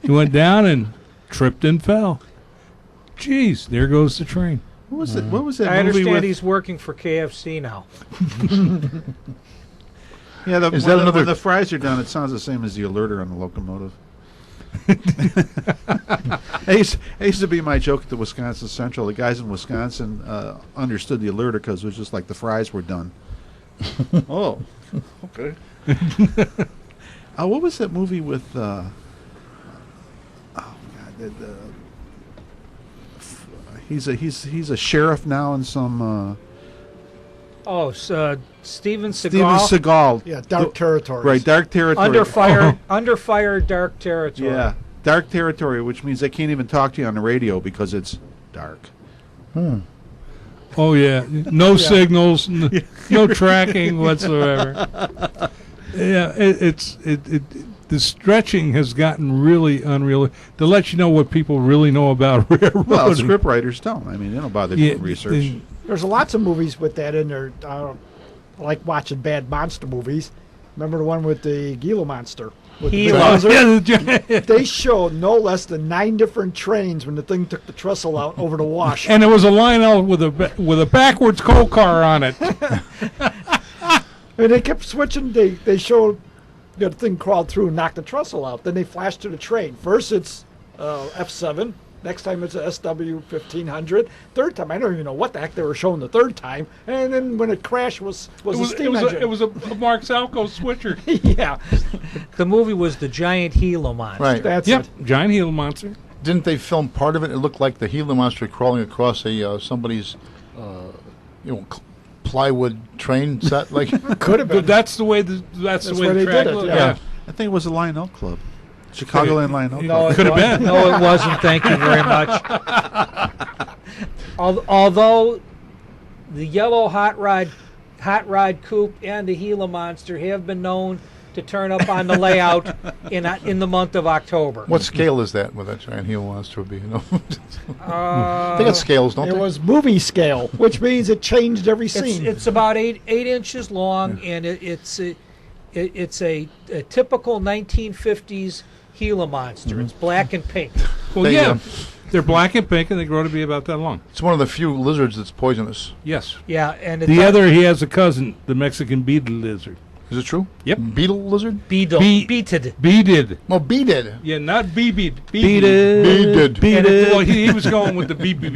he went down and tripped and fell. Jeez, there goes the train. What was it? What was that I movie understand with? he's working for KFC now. Yeah, Is that another- when the fries are done, it sounds the same as the alerter on the locomotive. It used to be my joke at the Wisconsin Central. The guys in Wisconsin understood the alerter because it was just like the fries were done. Oh, okay. What was that movie with? Oh God, he's a sheriff now in some. Steven Seagal. Steven Seagal. Yeah, Dark Territories. Right, Dark Territory. Under fire, dark territory. Yeah, Dark Territory, which means they can't even talk to you on the radio because it's dark. Oh, yeah. No signals, no tracking whatsoever. Yeah, the stretching has gotten really unreal. To let you know what people really know about railroading. Well, script writers don't. I mean, they don't bother doing research. There's lots of movies with that in there. I like watching bad monster movies. Remember the one with the Gila monster? With the Gila. bulldozer? They showed no less than 9 different trains when the thing took the trestle out over the wash. And there was a Lionel with a backwards coal car on it. And they kept switching. They showed the thing crawled through and knocked the trestle out. Then they flashed to the train. First it's F7. Next time it's a SW 1500. Third time, I don't even know what the heck they were showing the third time. And then when it crashed was a steam engine. It was a Mark Salco switcher. Yeah. The movie was The Giant Gila Monster. Right. That's Yep, it. giant Gila monster. Didn't they film part of it? It looked like the Gila monster crawling across a somebody's, plywood train set. Like Could have been. That's the way the where they track did it, looked. yeah. I think it was the Lionel Club, Chicagoland Lionel No, Club. it Could have wasn't. been. No, it wasn't. Thank you very much. Although the yellow hot rod coupe and the Gila Monster have been known to turn up on the layout in the month of October. what scale is that? What that giant Gila monster would be? You know, I think it's scales, don't It they? was movie scale, which means it changed every scene. It's about 8 inches long, and it's a typical 1950s Gila Monster. It's black and pink. Well, They, yeah. They're black and pink, and they grow to be about that long. It's one of the few lizards that's poisonous. Yes. Yeah, and The other, he has a cousin, the Mexican beetle lizard. Is it true? Yep. Beetle lizard? beetle, Bee- beeted. Beaded. Oh, beaded. Yeah, not beaded. Beaded. Well, he was going with the beaded.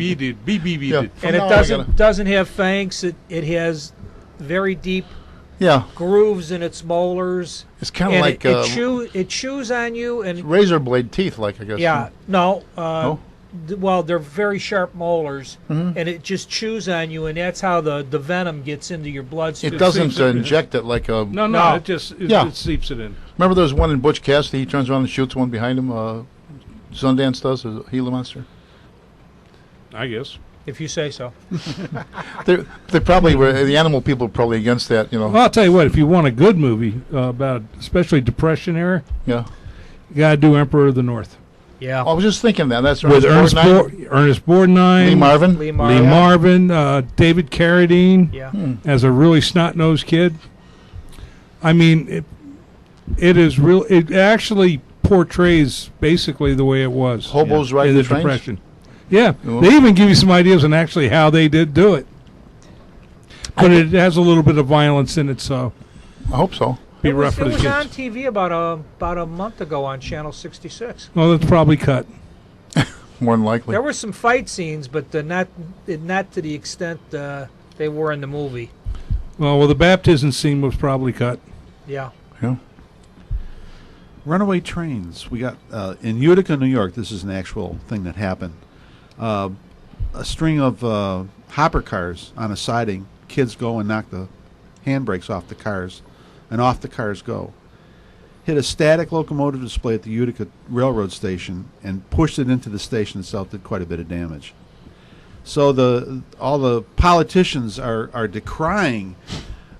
Beaded. Yeah. And From it now I doesn't have fangs. It has very deep Yeah. grooves in its molars. It's kind of And like it chews on you, and razor blade teeth, like, I guess. yeah, no, No? well, they're very sharp molars, Mhm. and it just chews on you, and that's how the venom gets into your bloodstream. It doesn't inject it like a... No, it just Yeah. it seeps it in. Remember there's one in Butch Cassidy, he turns around and shoots one behind him, Sundance does, a Gila monster. I guess. If you say so. They probably were, the animal people were probably against that, you know. Well, I'll tell you what. If you want a good movie about, especially Depression era, Yeah. you gotta do Emperor of the North Yeah. I was just thinking that. That's with Ernest Borgnine, Lee Marvin. Lee Lee Marvin. Marvin, David Carradine Yeah. as a really snot-nosed kid. I mean, it is real. It actually portrays basically the way it was Hobos in riding the the trains. Depression. Yeah, Oh. they even give you some ideas on actually how they did do it. But it has a little bit of violence in it, so I hope so. be It rough was for the on kids. TV about a month ago on Channel 66. Well, that's probably cut. More than likely. There were some fight scenes, but not to the extent they were in the movie. Well, the baptism scene was probably cut. Yeah. Yeah. Runaway trains. We got in Utica, New York. This is an actual thing that happened. A string of hopper cars on a siding. Kids go and knock the handbrakes off the cars, and off the cars go. Hit a static locomotive display at the Utica Railroad Station and pushed it into the station itself. Did quite a bit of damage. So all the politicians are decrying.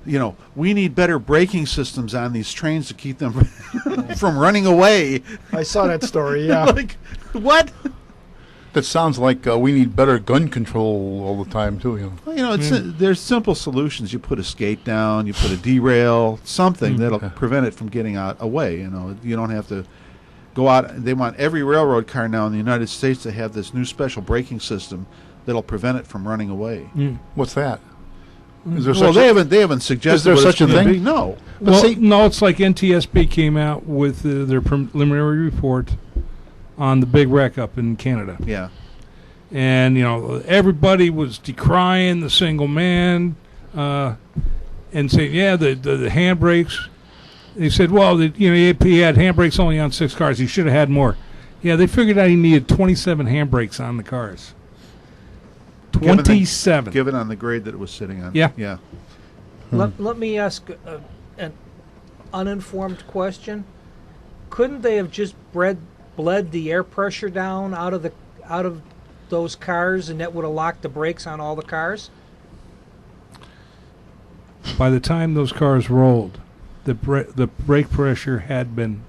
You know, we need better braking systems on these trains to keep them from running away. I saw that story. Yeah. Like, what? That sounds like we need better gun control all the time, too, you know. Well, you know, there's simple solutions. You put a skate down, you put a derail, something that'll prevent it from getting away. You know, you don't have to go out. They want every railroad car now in the United States to have this new special braking system that'll prevent it from running away. What's that? Is there Well, such they haven't suggested Is there what such it's a gonna thing? be. No. But Well, see- no, it's like NTSB came out with their preliminary report on the big wreck up in Canada. Yeah. And, you know, everybody was decrying the single man and saying, yeah, the handbrakes. They said, well, he had handbrakes only on 6 cars. He should have had more. Yeah, they figured out he needed 27 handbrakes on the cars. 27. Given on the grade that it was sitting on. Yeah. Yeah. Let me ask an uninformed question. Couldn't they have just bled the air pressure down out of those cars, and that would have locked the brakes on all the cars? By the time those cars rolled, the brake pressure had been,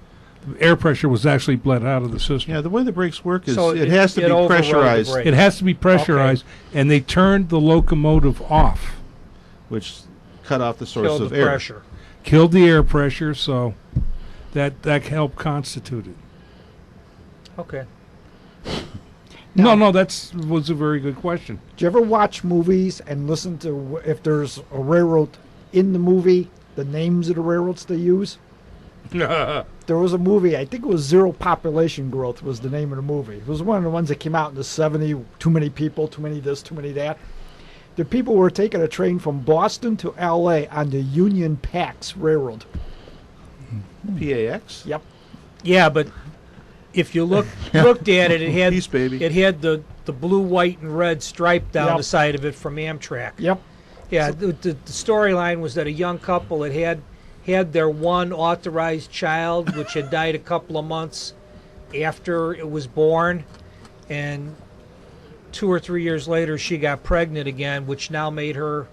the air pressure was actually bled out of the system. Yeah, the way the brakes work is So it has to it be overrode the pressurized, brake. It has to be pressurized, and they turned the locomotive off. which cut off the source Killed of the air. pressure. Killed the air pressure, so that helped constitute it. Okay. No, that was a very good question. Do you ever watch movies and listen to if there's a railroad in the movie, the names of the railroads they use? There was a movie, I think it was Zero Population Growth was the name of the movie. It was one of the ones that came out in the 70s, too many people, too many this, too many that. The people were taking a train from Boston to L.A. on the Union Pax Railroad. PAX? Yep. Yeah, but if you looked at it, Peace, baby. it had the blue, white, and red stripe down Yep. the side of it from Amtrak. Yep. Yeah, the storyline was that a young couple had their one authorized child, which had died a couple of months after it was born, and 2 or 3 years later she got pregnant again, which now made her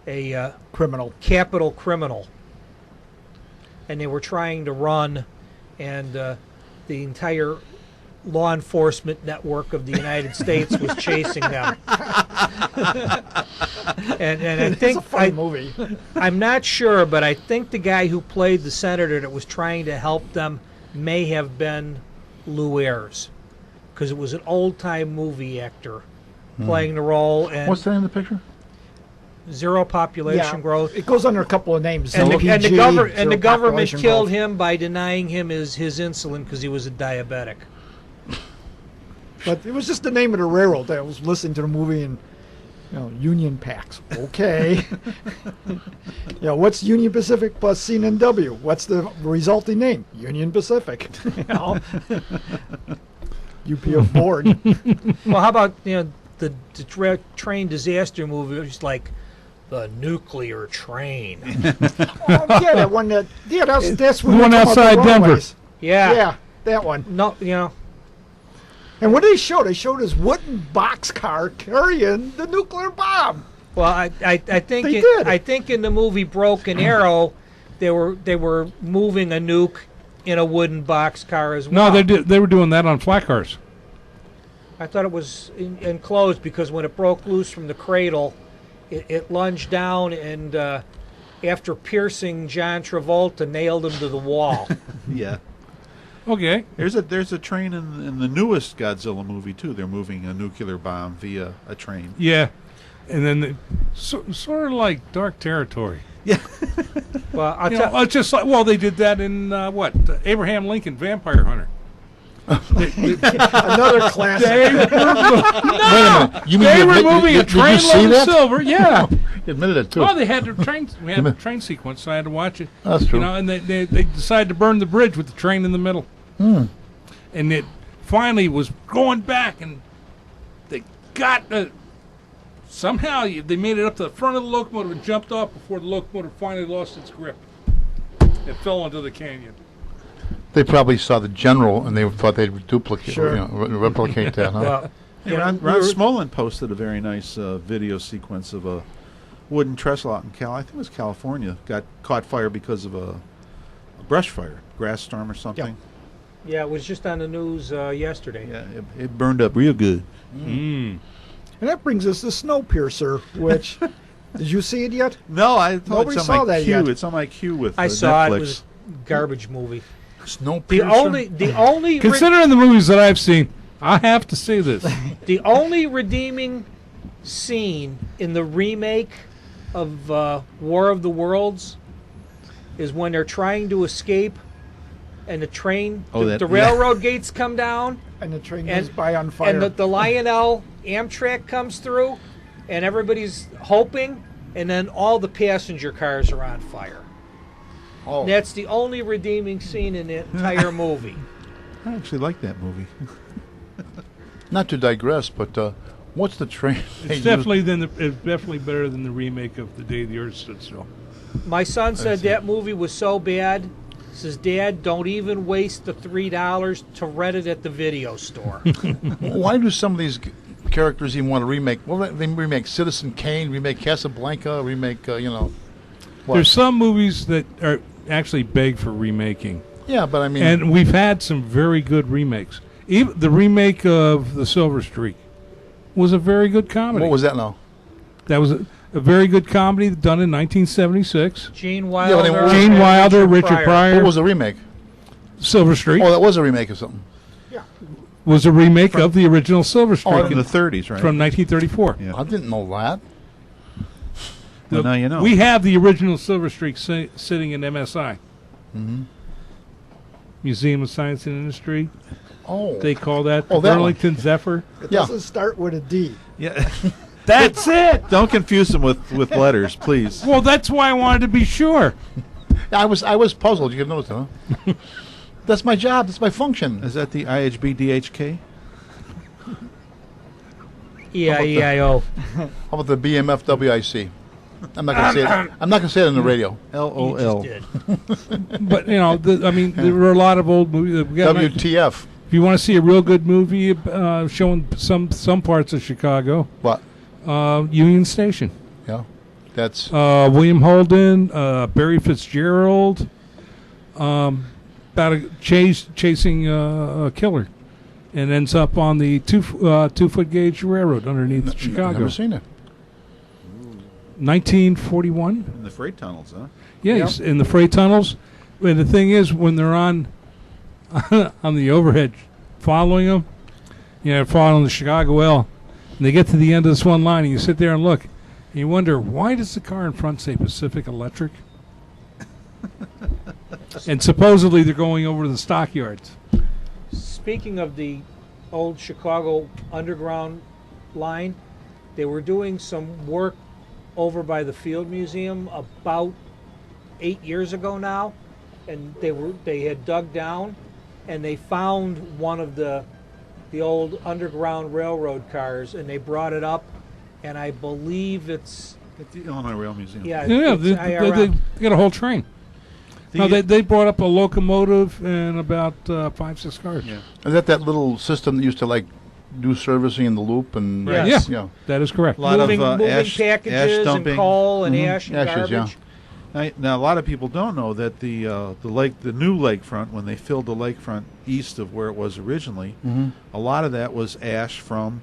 a Criminal. capital criminal. And they were trying to run, and the entire law enforcement network of the United States was chasing them. and I It's think a funny movie. I'm not sure, but I think the guy who played the senator that was trying to help them may have been Lou Ayres. because it was an old-time movie actor playing the role, and What's the name of the picture? zero population Yeah, growth. It goes under a couple of names. And the, ZPG, and the zero government population killed growth. him by denying him his insulin because he was a diabetic. But it was just the name of the railroad. I was listening to the movie and, Union Packs. Okay. What's Union Pacific plus C&W? What's the resulting name? Union Pacific. UPF board. Well, how about the train disaster movie? It was like the nuclear train. That one. That's The one they come out outside the Denver. runways. Yeah. Yeah, that one. No, And what did they show? They showed this wooden boxcar carrying the nuclear bomb. Well, I think They did. I think in the movie Broken Arrow, they were moving a nuke in a wooden boxcar as well. No, they were doing that on flat cars. I thought it was enclosed because when it broke loose from the cradle, it lunged down and after piercing John Travolta, nailed him to the wall. Yeah. Okay. There's a train in the newest Godzilla movie too. They're moving a nuclear bomb via a train. Yeah. And then sort of like Dark Territory. Well, I'll You tell. know, it's just like, they did that in Abraham Lincoln Vampire Hunter. Another classic. They Wait a minute. You mean they you were admit- moving you- a did you train see load of that? silver. Yeah. You admitted it too. Well, they had their train. We had a train sequence, so I had to watch it. That's true. And they decided to burn the bridge with the train in the middle. And it finally was going back, and they got somehow they made it up to the front of the locomotive and jumped off before the locomotive finally lost its grip. It fell into the canyon. They probably saw the general and they thought they'd duplicate, Sure. replicate that. Huh? Well, Yeah, Ron Smolin posted a very nice video sequence of a wooden trestle out in I think it was California, got caught fire because of a brush fire, grass storm or something. yeah, it was just on the news yesterday. Yeah, it burned up real good. And that brings us to Snowpiercer, which did you see it yet? No, I thought Nobody it's on saw my that queue. yet. It's on my queue with I saw Netflix. it. It was a garbage movie. Snowpiercer? The only Considering the movies that I've seen, I have to say this. the only redeeming scene in the remake of War of the Worlds is when they're trying to escape, and the train, the railroad gates come down, And the train goes by on fire. and the Lionel Amtrak comes through, and everybody's hoping, and then all the passenger cars are on fire. Oh. And that's the only redeeming scene in the entire movie. I actually like that movie. Not to digress, but what's the train? It's definitely better than the remake of The Day the Earth Stood Still. My son said that movie was so bad. Says, Dad, don't even waste the $3 to rent it at the video store. Why do some of these characters even want to remake? Well, they remake Citizen Kane, remake Casablanca, remake, what? There's some movies that are actually beg for remaking. Yeah, but I mean... And we've had some very good remakes. Even the remake of The Silver Streak was a very good comedy. What was that now? That was a very good comedy done in 1976. Gene Wilder. Yeah, Gene and Wilder, Richard Pryor. What was the remake? Silver Streak Oh, that was a remake of something. was a remake of the original Silver Streak From the 30s, right? from 1934. Yeah. I didn't know that. Well, now you know. We have the original Silver Streak sitting in MSI. Museum of Science and Industry. Oh. They call that Oh, that one. Burlington Zephyr. It Yeah. doesn't start with a D. Yeah. That's it. Don't confuse them with letters, please. Well, that's why I wanted to be sure. I was puzzled. You can notice that, huh? That's my job. That's my function. Is that the IHB DHK? E-I-E-I-O. How about the BMFWIC? I'm not gonna say it. I'm not gonna say it on the radio. You just LOL. did. But there were a lot of old movies. We got WTF? if you want to see a real good movie showing some parts of Chicago, What? Union Station. Yeah. That's William Holden, Barry Fitzgerald, about chasing a killer, and ends up on the two-foot gauge railroad underneath Chicago. Never seen it. 1941. In the freight tunnels, huh? Yeah, he's in the freight tunnels. And the thing is, when they're on the overhead following them, following the Chicago L. And they get to the end of this one line, and you sit there and look, and you wonder, why does the car in front say Pacific Electric? And supposedly they're going over to the stockyards. Speaking of the old Chicago Underground line, they were doing some work over by the Field Museum about 8 years ago now, and they had dug down, and they found one of the old Underground Railroad cars, and they brought it up, and I believe it's At the Illinois Rail Museum. yeah, Yeah, it's they IRL. got a whole train. No, The- they brought up a locomotive and about 5-6 cars. Yeah. Is that little system that used to like do servicing in the loop and Yes. Yeah. That is correct. A lot moving, of moving ash packages and dumping. coal and ash and Ashes, yeah. garbage. Now, a lot of people don't know that the new lakefront, when they filled the lakefront east of where it was originally, a lot of that was ash from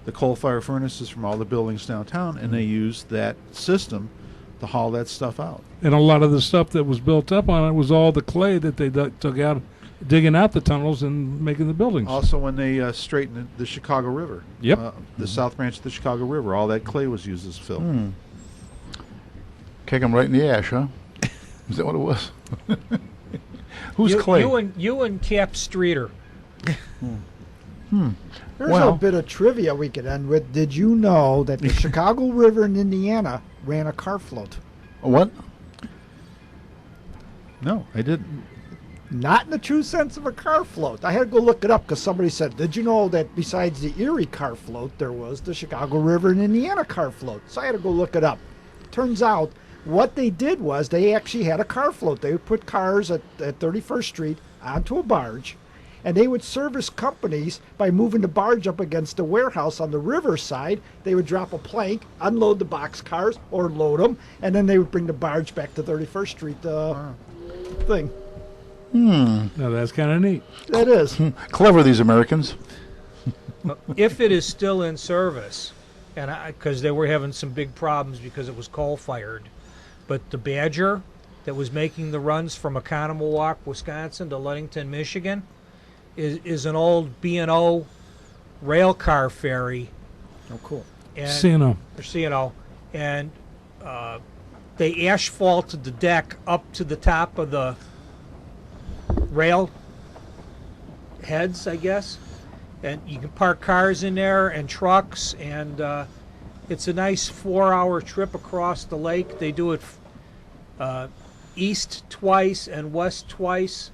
the coal fire furnaces from all the buildings downtown, and they used that system to haul that stuff out. And a lot of the stuff that was built up on it was all the clay that they took out, digging out the tunnels and making the buildings. Also, when they straightened the Chicago River, Yep. the south branch of the Chicago River, all that clay was used as fill. Kick them right in the ash, huh? Is that what it was? Who's you, Clay? You and Cap Streeter. There's Well- a bit of trivia we could end with. Did you know that the Chicago River in Indiana ran a car float? What? No, I didn't. Not in the true sense of a car float. I had to go look it up because somebody said, did you know that besides the Erie car float, there was the Chicago River in Indiana car float? So I had to go look it up. Turns out what they did was they actually had a car float. They would put cars at 31st Street onto a barge, and they would service companies by moving the barge up against the warehouse on the riverside. They would drop a plank, unload the box cars, or load them, and then they would bring the barge back to 31st Street thing. Now that's kind of neat. That is. Clever, these Americans. If it is still in service, and because they were having some big problems because it was coal fired, but the Badger that was making the runs from Oconomowoc, Wisconsin to Ludington, Michigan, is an old B&O rail car ferry. Oh, cool. And, CNO. or C&O, and they asphalted the deck up to the top of the rail heads, I guess, and you can park cars in there and trucks, and it's a nice 4-hour trip across the lake. They do it east twice and west twice.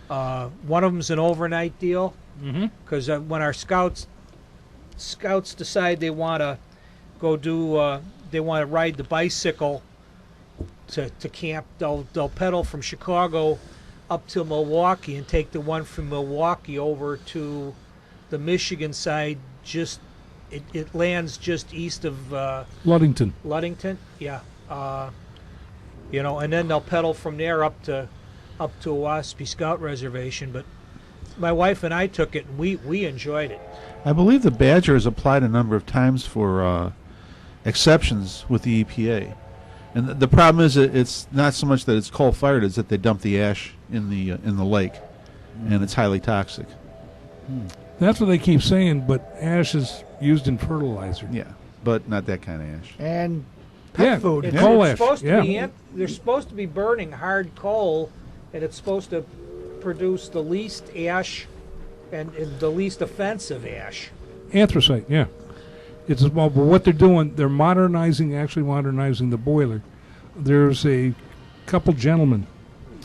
One of them's an overnight deal because when our scouts decide they want to go do they want to ride the bicycle to camp, they'll pedal from Chicago up to Milwaukee and take the one from Milwaukee over to the Michigan side. Just it lands just east of Ludington. Ludington, yeah. And then they'll pedal from there up to Owaspee Scout Reservation. But my wife and I took it, and we enjoyed it. I believe the Badger has applied a number of times for exceptions with the EPA. And the problem is that it's not so much that it's coal fired; it's that they dump the ash in the lake, and it's highly toxic. That's what they keep saying, but ash is used in fertilizer. Yeah, but not that kind of ash. And pet food. It's, Coal it's ash, supposed yeah. to be they're supposed to be burning hard coal, and it's supposed to produce the least ash and the least offensive ash. Anthracite, yeah. It's small, but what they're doing, they're modernizing the boiler. There's a couple gentlemen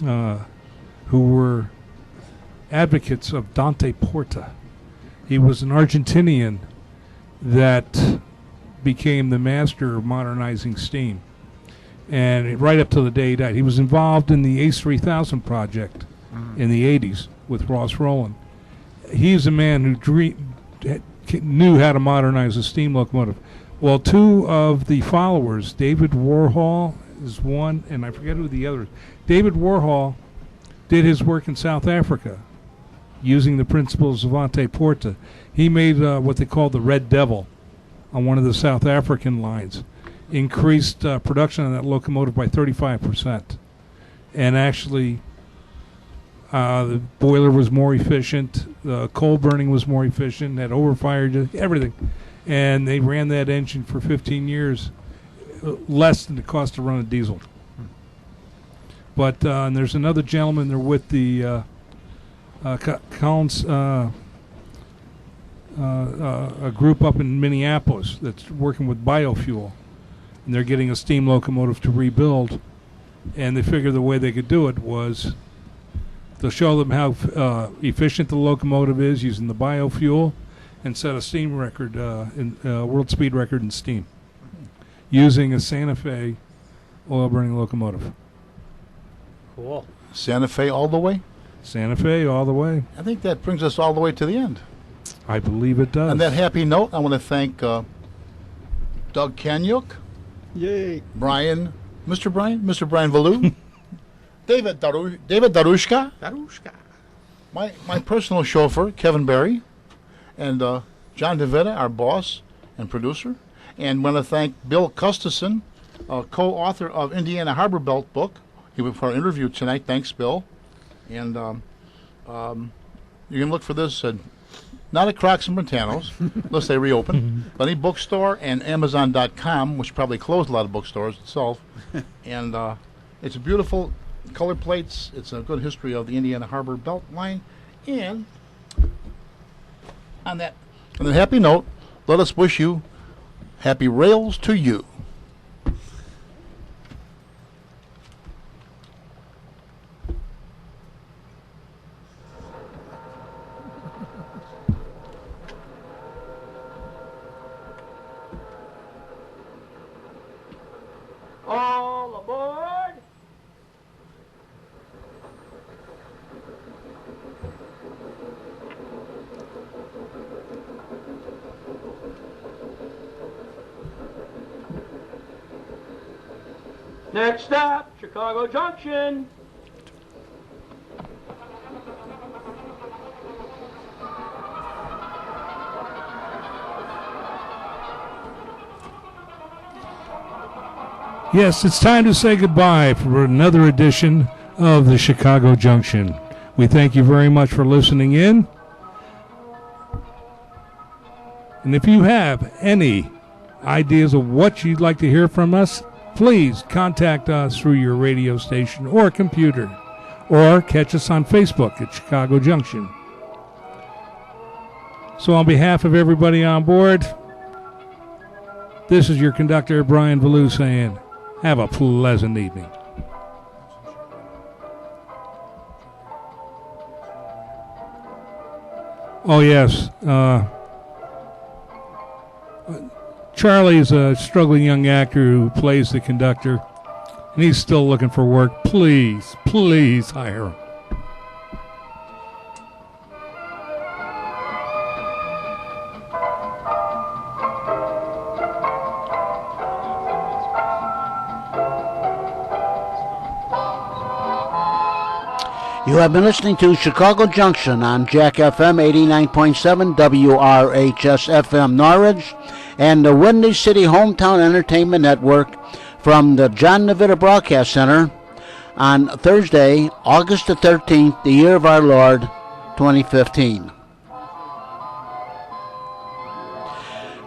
who were advocates of Dante Porta. He was an Argentinian that became the master of modernizing steam. And right up to the day he died, he was involved in the ACE 3000 project in the 80s with Ross Rowland. He's a man who knew how to modernize a steam locomotive. Well, two of the followers, David Warhol is one, and I forget who the other is. David Warhol did his work in South Africa using the principles of Dante Porta. He made what they call the Red Devil on one of the South African lines, increased production of that locomotive by 35%, and actually The boiler was more efficient. The coal burning was more efficient. Had overfired everything, and they ran that engine for 15 years, less than the cost to run a diesel. But and there's another gentleman there with the Collins, a group up in Minneapolis that's working with biofuel, and they're getting a steam locomotive to rebuild, and they figured the way they could do it was to show them how efficient the locomotive is using the biofuel, and set a steam record, world speed record in steam, using a Santa Fe oil burning locomotive. Cool. Santa Fe all the way? Santa Fe all the way. I think that brings us all the way to the end. I believe it does. On that happy note, I want to thank Doug Kanyuk, Yay. Mr. Brian Valou, David Darushka, my personal chauffeur, Kevin Barry, and John DeVita, our boss and producer. And want to thank Bill Gustafson, co-author of Indiana Harbor Belt book. He went for our interview tonight. Thanks, Bill. And you can look for this not at Crocs and Brentanos, unless they reopen, but any bookstore and Amazon.com, which probably closed a lot of bookstores itself. And it's a beautiful color plates. It's a good history of the Indiana Harbor Belt line. And on that happy note, let us wish you happy rails to you. All aboard! Next stop, Chicago Junction. Yes, it's time to say goodbye for another edition of the Chicago Junction. We thank you very much for listening in. And if you have any ideas of what you'd like to hear from us, please contact us through your radio station or computer, or catch us on Facebook at Chicago Junction. So on behalf of everybody on board, this is your conductor, Brian Valou, saying, have a pleasant evening. Oh, yes. Charlie's a struggling young actor who plays the conductor, and he's still looking for work. Please, please hire him. You have been listening to Chicago Junction on Jack FM 89.7 WRHS FM Norwich and the Windy City Hometown Entertainment Network from the John DeVita Broadcast Center on Thursday, August the 13th, the year of our Lord, 2015.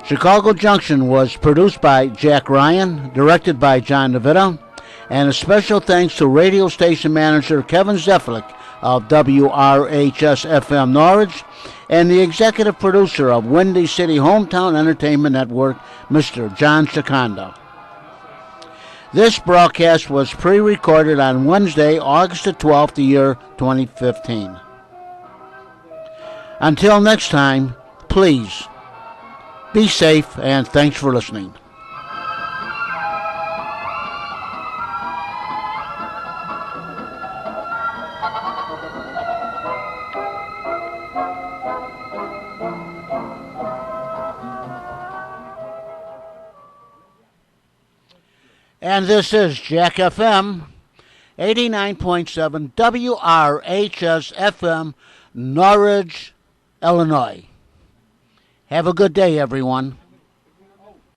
Chicago Junction was produced by Jack Ryan, directed by John DeVita, and a special thanks to radio station manager Kevin Zeflik of WRHS FM Norwich and the executive producer of Windy City Hometown Entertainment Network, Mr. John Shikanda. This broadcast was pre-recorded on Wednesday, August the 12th, the year 2015. Until next time, please be safe and thanks for listening. And this is Jack FM 89.7 WRHS FM, Norwich, Illinois. Have a good day, everyone.